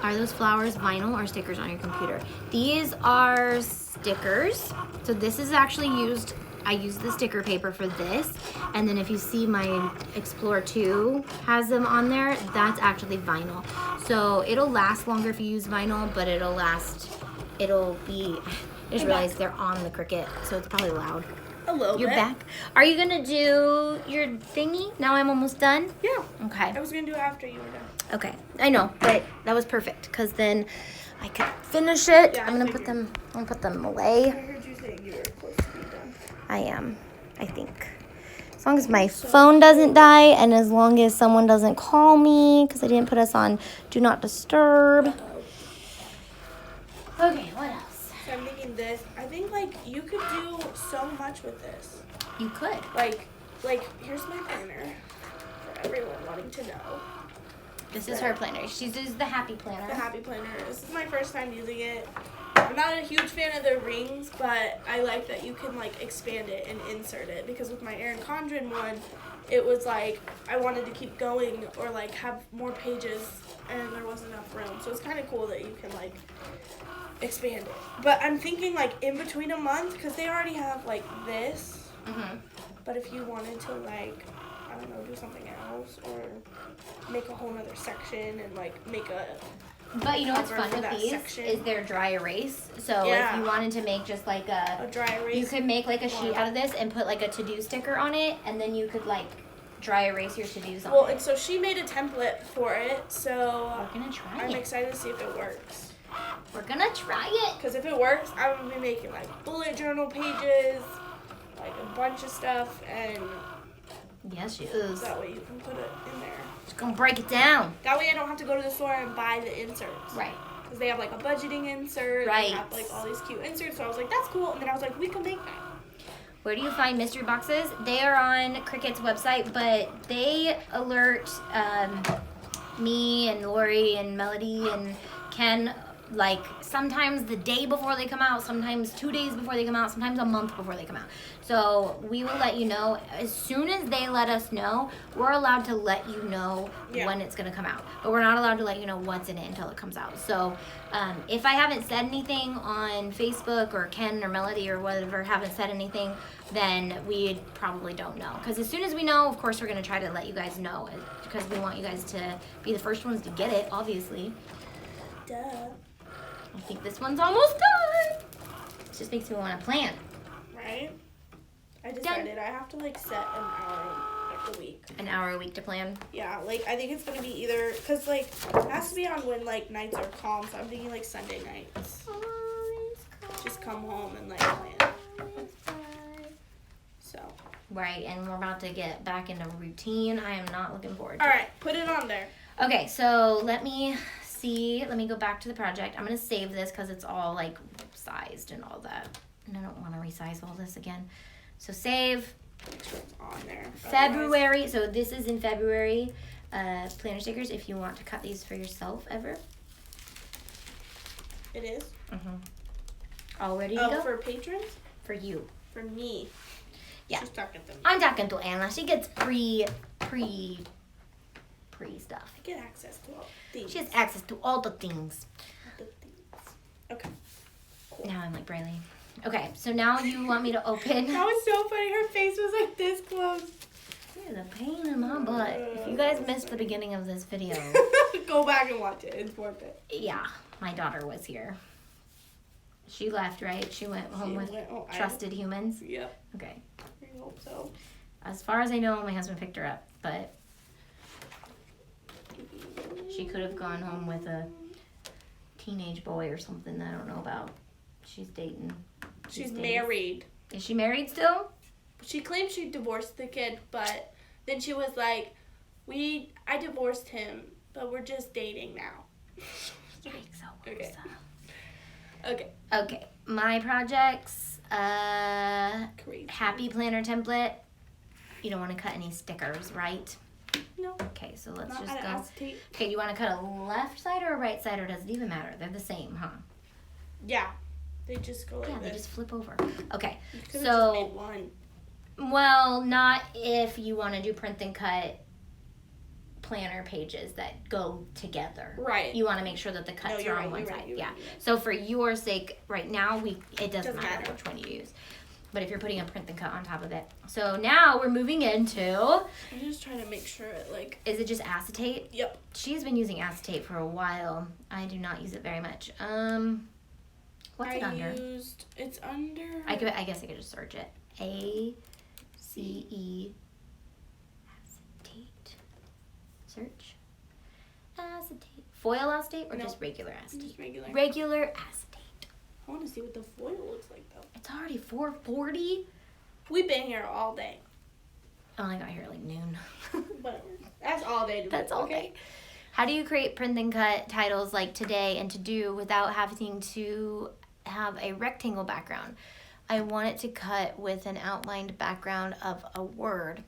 are those flowers vinyl or stickers on your computer? These are stickers. So this is actually I use the sticker paper for this, and then if you see my Explore 2 has them on there, that's actually vinyl. So it'll last longer if you use vinyl, but I just realized they're on the Cricut, so it's probably loud. A little You're bit. back. Are you gonna do your thingy? Now I'm almost done? Yeah. Okay. I was going to do it after you were done. Okay, I know, but that was perfect, because then I could finish it. Yeah, I'm gonna put them away. I heard you say you were close to be done. I am, I think. As long as my phone doesn't die, and as long as someone doesn't call me, because I didn't put us on Do Not Disturb. Okay, what else? So I'm thinking this. I think, you could do so much with this. You could. Like, here's my planner for everyone wanting to know. This is her planner. She uses the Happy Planner. The Happy Planner. This is my first time using it. I'm not a huge fan of the rings, but I like that you can like expand it and insert it, because with my Erin Condren one, it was like I wanted to keep going or like have more pages and there wasn't enough room. So it's kind of cool that you can like expand it. But I'm thinking like in between a month, because they already have like this. Mm-hmm. But if you wanted to like, I don't know, do something else or make a whole nother section and like make a But you know what's cover fun for with that these section. is they're dry erase. So Yeah. if you wanted to make just like a dry erase. you could make like a sheet Wow. out of this and put like a to-do sticker on it, and then you could like dry erase your to-dos on Well, it. and so she made a template for it, so We're gonna try I'm it. excited to see if it works. We're gonna try it. Because if it works, I'm going to be making like bullet journal pages, like a bunch of stuff, and Yes, she is. that way you can put it in there. Just gonna break it down. That way I don't have to go to the store and buy the inserts. Right. Because they have like a budgeting insert. Right. They have like all these cute inserts, so I was like, that's cool. And then I was like, we can make that. Where do you find mystery boxes? They are on Cricut's website, but they alert me and Lori and Melody and Ken like sometimes the day before they come out, sometimes 2 days before they come out, sometimes a month before they come out. So we will let you know as soon as they let us know. We're allowed to let you know when it's gonna come out, but we're not allowed to let you know what's in it until it comes out. So if I haven't said anything on Facebook, or Ken or Melody or whatever haven't said anything, then we probably don't know. Because as soon as we know, of course, we're gonna try to let you guys know, because we want you guys to be the first ones to get it, obviously. Duh. I think this one's almost done. It just makes me want to plan. Right? I decided I have to like set an hour like a week. An hour a week to plan. Yeah, like I think it's gonna be either, cause like it has to be on when like nights are calm. So I'm thinking like Sunday nights. Just come home and like plan. So. Right, and we're about to get back into routine. I am not looking forward to All it. right, put it on there. Okay, so let me see. Let me go back to the project. I'm going to save this because it's all like sized and all that. And I don't want to resize all this again. So save. Make sure it's on there. February. So this is in February. Planner stickers if you want to cut these for yourself ever. It is. Mm-hmm. All ready to go? For patrons? For you. For me. Yeah. She's talking to me. I'm talking to Anna. She gets pre stuff. I get access to all things. She has access to all the things. Okay. Cool. Now I'm like Brayley. Okay, so now you want me to open. That was so funny. Her face was like this close. You're the pain in my butt. If you guys missed the beginning of this video, go back and watch it. It's worth it. yeah, my daughter was here. She left, right? She went home with trusted humans? Yep. Okay. I hope so. As far as I know, my husband picked her up, but she could have gone home with a teenage boy or something that I don't know about. She's dating. She's married. Is she married still? She claimed she divorced the kid, but then she was like, I divorced him, but we're just dating now. Yikes, Okay. Okay. Okay, my projects, Crazy. Happy Planner template. You don't want to cut any stickers, right? No. Okay, so let's Not just out of go. acetate. Okay, you want to cut a left side or a right side, or does it even matter? They're the same, huh? Yeah. They just go like Yeah, this. they just flip over. Okay, You could've so, just made one. well, not if you want to do print and cut planner pages that go together. Right. You want to make sure that the cuts you're are on right, one you're side. right, you're Yeah. right. So for your sake, right now, it doesn't Doesn't matter matter. which one you use. But if you're putting a print and cut on top of it. So now we're moving into, I'm just trying to make sure it like. is it just acetate? Yep. She's been using acetate for a while. I do not use it very much. What's it under? It's under. I guess I could just search it. ACE acetate. Search. Acetate. Foil acetate or No. just regular acetate? Just regular. Regular acetate. I want to see what the foil looks like though. It's already 4:40. We've been here all day. Oh, I got here at like noon. Whatever. That's all day. That's all day. How do you create print and cut titles like today and to do without having to have a rectangle background? I want it to cut with an outlined background of a word.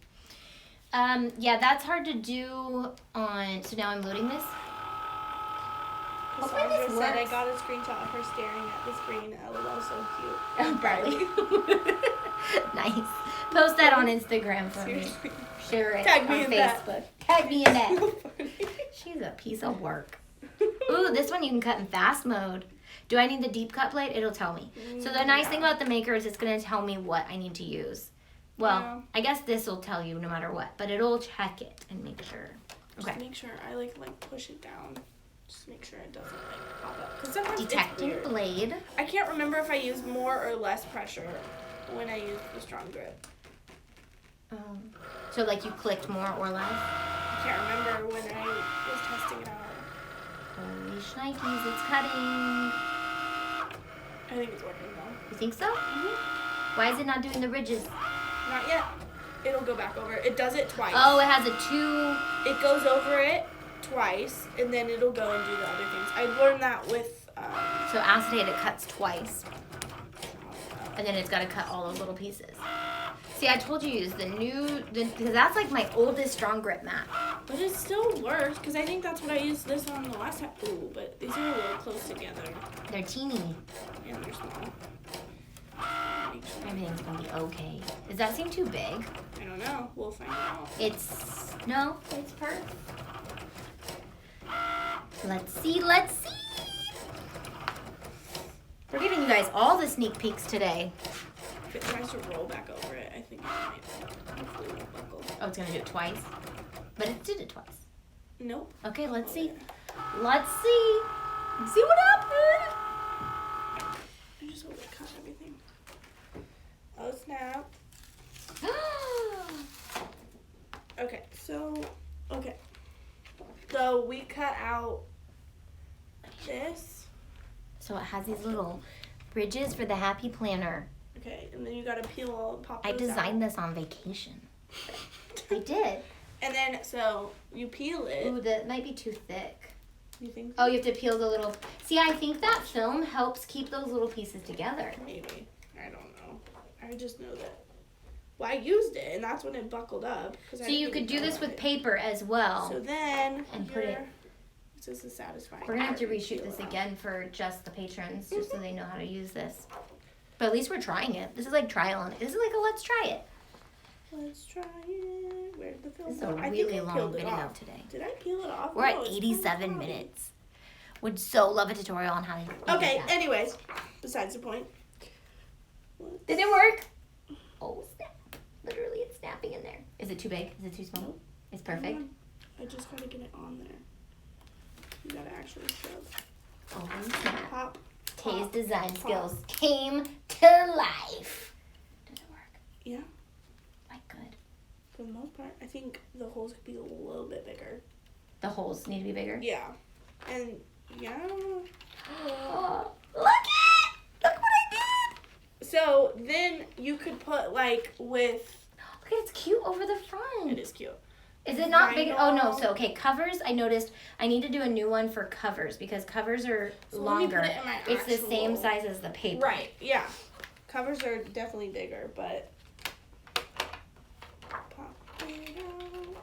Yeah, that's hard to do on. So now I'm loading this. Hopefully Cassandra this said I works. got a screenshot of her staring at the screen. LOL, so cute. Probably. Nice. Post that on Instagram for Seriously. me. Share it Tag me on in that. Facebook. Tag me in that. So funny. She's a piece of work. Ooh, this one you can cut in fast mode. Do I need the deep cut blade? It'll tell me. So the nice thing about the maker is it's going to tell me what I need to use. Well, Yeah. I guess this will tell you no matter what, but it'll check it and make sure. Just Okay. make sure I like push it down. Just make sure it doesn't like pop up. Because sometimes Detecting it's weird. blade. I can't remember if I used more or less pressure when I used the strong grip. So like you clicked more or less? I can't remember when I was testing it out. Holy shnikes, it's cutting. I think it's working though. You think so? Why is it not doing the ridges? Not yet. It'll go back over. It does it twice. Oh, it has a 2. It goes over it twice, and then it'll go and do the other things. I learned that with. So acetate, it cuts twice. And then it's got to cut all those little pieces. See, I told you use the new, because that's like my oldest strong grip mat. But it still works, because I think that's what I used this on the last time. Ooh, but these are a little close together. They're teeny. And they're small. Make sure. Everything's going to be okay. Does that seem too big? I don't know. We'll find out. No, it's perfect. Let's see, let's see. We're giving you guys all the sneak peeks today. If it tries to roll back over it, I think it might hopefully won't buckle. Oh, it's going to do it twice. But it did it twice. Nope. Okay, let's see. Let's see. Let's see what happened. I just want to cut everything. Oh, snap. Okay, so, So we cut out this. So it has these little ridges for the happy planner. Okay, and then you gotta peel all, pop I those designed out. this on vacation. I did. And then, so, you peel it. Ooh, that might be too thick. You think? Oh, you have to peel the little... See, I think that film helps keep those little pieces together. Maybe. I don't know. I just know that. Well, I used it, and that's when it buckled up. So you could do this with paper as well. So then, And put it- This is the satisfying We're going to have to part. reshoot Peel this it off. again for just the patrons, just so they know how to use this. But at least we're trying it. This is like trial on it. This is like a let's try it. Let's try it. Where'd the film This is a go? I think really I long peeled it video off. today. Did I peel it off? We're No, at it's 87 fine. minutes. Would so love a tutorial on how to do Okay, that. anyways, besides the point. Did it work? Oh, snap. Literally, it's snapping in there. Is it too big? Is it too small? Nope. It's perfect. I just gotta get it on there. You gotta actually shove. Oh, snap. Pop. Tay's pop, design pop. skills came to life. Did it work? Yeah, My good. for the most part. I think the holes could be a little bit bigger. The holes need to be bigger. Yeah. And, yeah, I don't know. Oh, look at! Look what I did! So, then you could put, like, with... Look, it's cute over the front. It is cute. Is it not big? Oh no, Vinyl. so okay, covers, I noticed I need to do a new one for covers because covers are So let me longer. put it in my It's the same actual- size as the paper. Right, yeah. Covers are definitely bigger, but... Pop it out.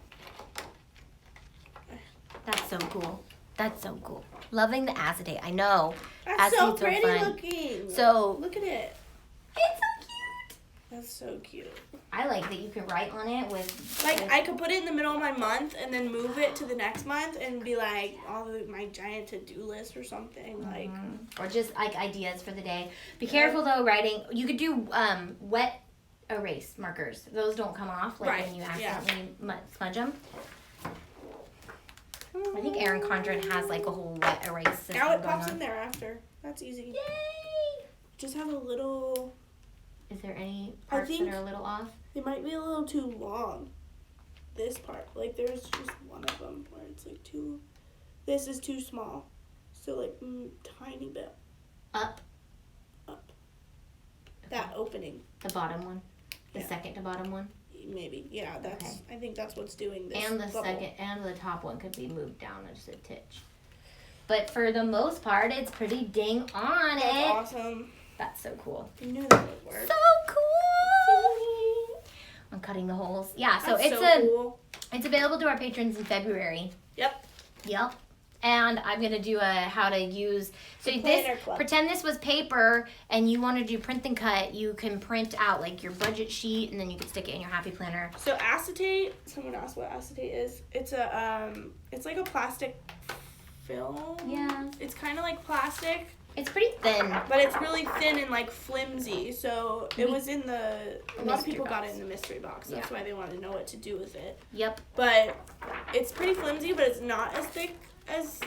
That's so cool. That's so cool. Loving the acetate. I know. That's so Acetate's so pretty fun. looking. So- Look at it. It's so cute. That's so cute. I like that you can write on it with Like, I could put it in the middle of my month and then move it to the next month and be like, my giant to-do list or something. Like, or just like ideas for the day. Be careful though writing. You could do wet erase markers. Those don't come off like Right, when you yeah. accidentally smudge them. I think Erin Condren has like a whole wet erase system now it going pops on. in there after. That's easy. Yay! Just have a little... Is there any I parts think- that are a little off? It might be a little too long. This part. Like, there's just one of them where it's like too... This is too small. So, like, tiny bit Up. up. That opening. The bottom one. The Yeah. second to bottom one. Maybe. Yeah, that's... Okay. I think that's what's doing this. And the bubble. second and the top one could be moved down just a titch. But for the most part, it's pretty dang on That's it. awesome. That's so cool. You knew that would work. So cool! on cutting the holes. Yeah, so That's cool. It's available to our patrons in February. Yep. And I'm gonna do a how to use. So pretend this was paper, and you want to do print and cut. You can print out like your budget sheet, and then you can stick it in your happy planner. So acetate. Someone asked what acetate is. It's it's like a plastic film. Yeah. It's kind of like plastic. It's pretty thin. But it's really thin and like flimsy. So it was in a lot of people got it in the mystery box. That's why they wanted to know what to do with it. Yep. But it's pretty flimsy, but it's not as thick as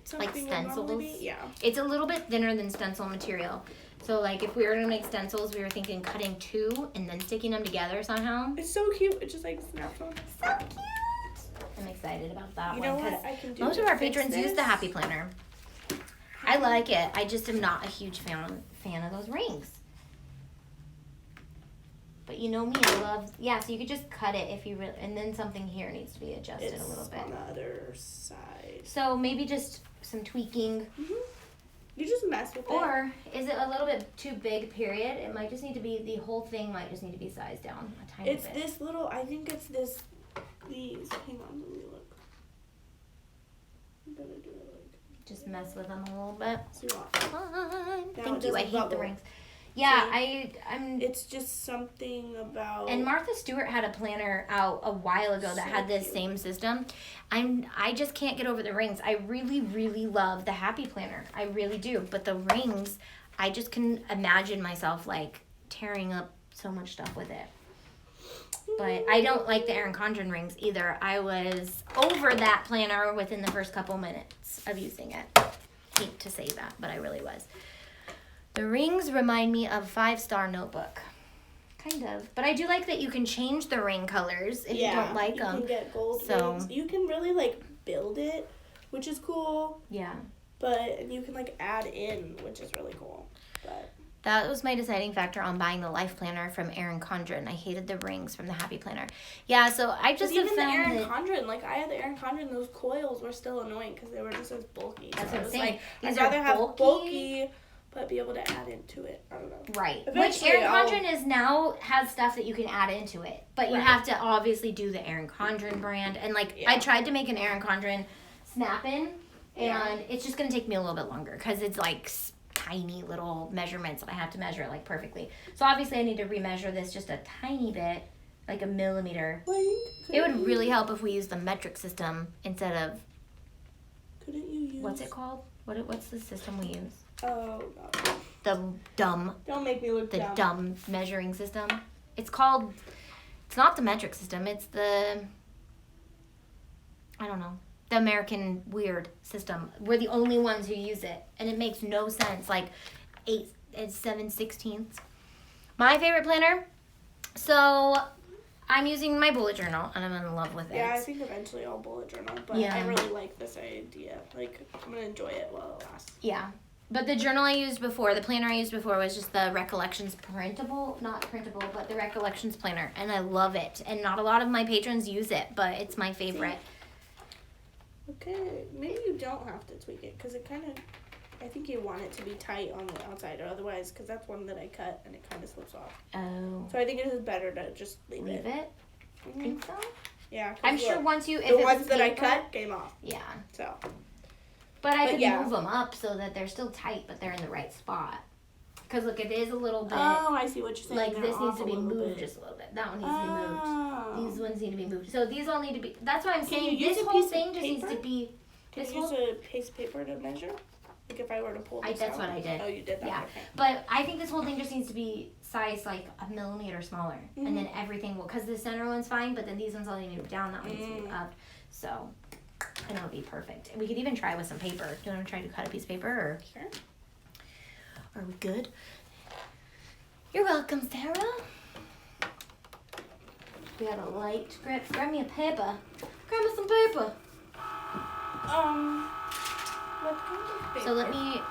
something like stencils. would be. Yeah. It's a little bit thinner than stencil material. So like if we were gonna make stencils, we were thinking cutting 2 and then sticking them together somehow. It's so cute. It just like snaps on. So cute. I'm excited about that one. You know what? I can do most of our patrons use the happy planner. I like it. I just am not a huge fan of those rings. But you know me, I love, so you could just cut it if you really, and then something here needs to be adjusted a little bit. On the other side. So maybe just some tweaking. Mm-hmm. You just mess with it. Or is it a little bit too big, period? It might just need to be, the whole thing might just need to be sized down a tiny bit. It's this little, I think it's these. Hang on, let me look. I'm gonna do it like. Just mess with them a little bit. See what? Thank you, I hate the rings. Yeah, I'm. It's just something about. And Martha Stewart had a planner out a while ago that had this same system. I just can't get over the rings. I really, really love the Happy Planner. I really do. But the rings, I just can imagine myself like tearing up so much stuff with it. But I don't like the Erin Condren rings either. I was over that planner within the first couple minutes of using it. Hate to say that, but I really was. The rings remind me of 5 Star Notebook. Kind of. But I do like that you can change the ring colors if you don't like them. You can get gold rings. You can really, like, build it, which is cool. Yeah. But you can, like, add in, which is really cool. But that was my deciding factor on buying the Life Planner from Erin Condren. I hated the rings from the Happy Planner. Yeah, so I just have found even the Erin Condren, like, I had the Erin Condren, those coils were still annoying because they were just as bulky. That's what I'm saying. Like, These I'd rather are have bulky, but be able to add into it. I don't know. Right. Eventually, which Erin Condren is now has stuff that you can add into it. But you have to obviously do the Erin Condren brand. And, like, I tried to make an Erin Condren snap-in, and it's just going to take me a little bit longer because it's, like, tiny little measurements that I have to measure, like, perfectly. So, obviously, I need to remeasure this just a tiny bit, like a millimeter. It would really help if we used the metric system instead of... Couldn't you use... What's it called? What's the system we use? Oh, God. The dumb. Don't make me look dumb. The dumb measuring system. It's called... It's not the metric system. It's the... I don't know. The American weird system. We're the only ones who use it. And it makes no sense. Like 8 and 7/16. My favorite planner. So... I'm using my bullet journal, and I'm in love with it. Yeah, I think eventually I'll bullet journal, but I really like this idea. Like, I'm going to enjoy it while it lasts. Yeah. But the journal I used before, the planner I used before was just the Recollections printable, not printable, but the Recollections planner, and I love it. And not a lot of my patrons use it, but it's my favorite. Okay, maybe you don't have to tweak it, because it kind of... I think you want it to be tight on the outside, or otherwise, because that's one that I cut and it kind of slips off. Oh. So I think it is better to just leave it. Mm-hmm. Think so? Yeah. I'm sure once you... The ones that I cut came off. Yeah. So. But I could move them up so that they're still tight, but they're in the right spot. Because look, it is a little bit... Oh, I see what you're saying. Like this needs to be moved just a little bit. That one needs to be moved. These ones need to be moved. So these all need to be... That's what I'm saying. This whole thing just needs to be... Can you use a piece of paper to measure? Like if I were to pull this That's what I did. Oh, you did that? Yeah. Okay. But I think this whole thing just needs to be sized like a millimeter smaller. Mm-hmm. And then everything will... Because the center one's fine, but then these ones all need to move down. That one needs to move up. So... And it'll be perfect. We could even try with some paper. Do you want to try to cut a piece of paper? Or... Sure. Are we good? You're welcome, Sarah. We have a light. Grab me a paper. Grab me some paper. What kind of paper? So let me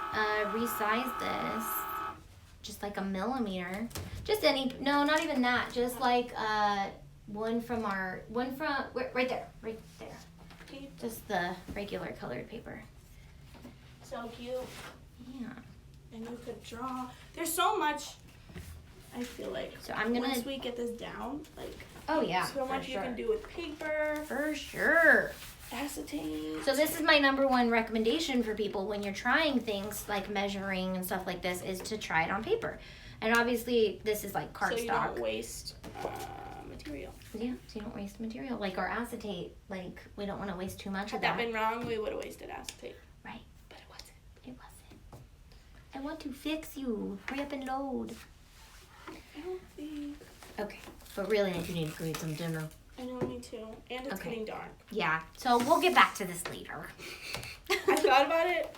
resize this. Just like a millimeter. Just any, no, not even that. Just like one from, right there. Just the regular colored paper. So cute. Yeah. And you could draw. There's so much I feel like. So I'm gonna. Once we get this down, like. Oh yeah. So much you can do with paper. For sure. Acetate. So this is my number one recommendation for people when you're trying things like measuring and stuff like this is to try it on paper. And obviously this is like cardstock. So you don't waste material. Yeah, so you don't waste material. Like our acetate, like we don't want to waste too much Had of that. that been wrong, we would have wasted acetate. Right, but it wasn't. It wasn't. I want to fix you. Hurry up and load. I don't think. Okay, but really I do need to go eat some dinner. I know, me too. And it's getting dark. Yeah, so we'll get back to this later. I thought about it.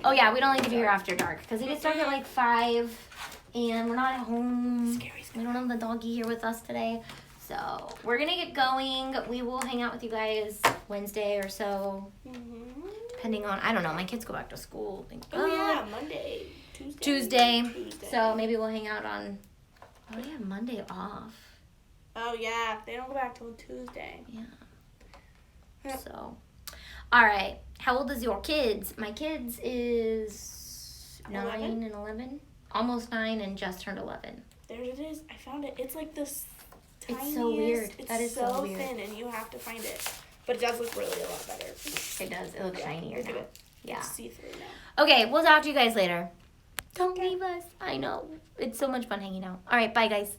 Oh yeah, we don't like to be here after dark because it gets dark at like 5 and we're not at home. Scary. We don't have the doggy here with us today. So we're gonna get going. We will hang out with you guys Wednesday or so. Depending on, I don't know, my kids go back to school. Oh yeah, Monday. Tuesday. So maybe we'll hang out on, oh yeah, Monday off. Oh yeah, they don't go back till Tuesday. Yeah. Yep. So, all right. How old is your kids? My kids is 9 11? and 11. Almost 9 and just turned 11. There it is. I found it. It's like this tiniest. It's so weird. It's That is so weird. thin, and you have to find it. But it does look really a lot better. It does. It looks shinier look now. at it. Yeah. It's see-through now. Okay, we'll talk to you guys later. Don't leave us. I know. It's so much fun hanging out. All right, bye guys.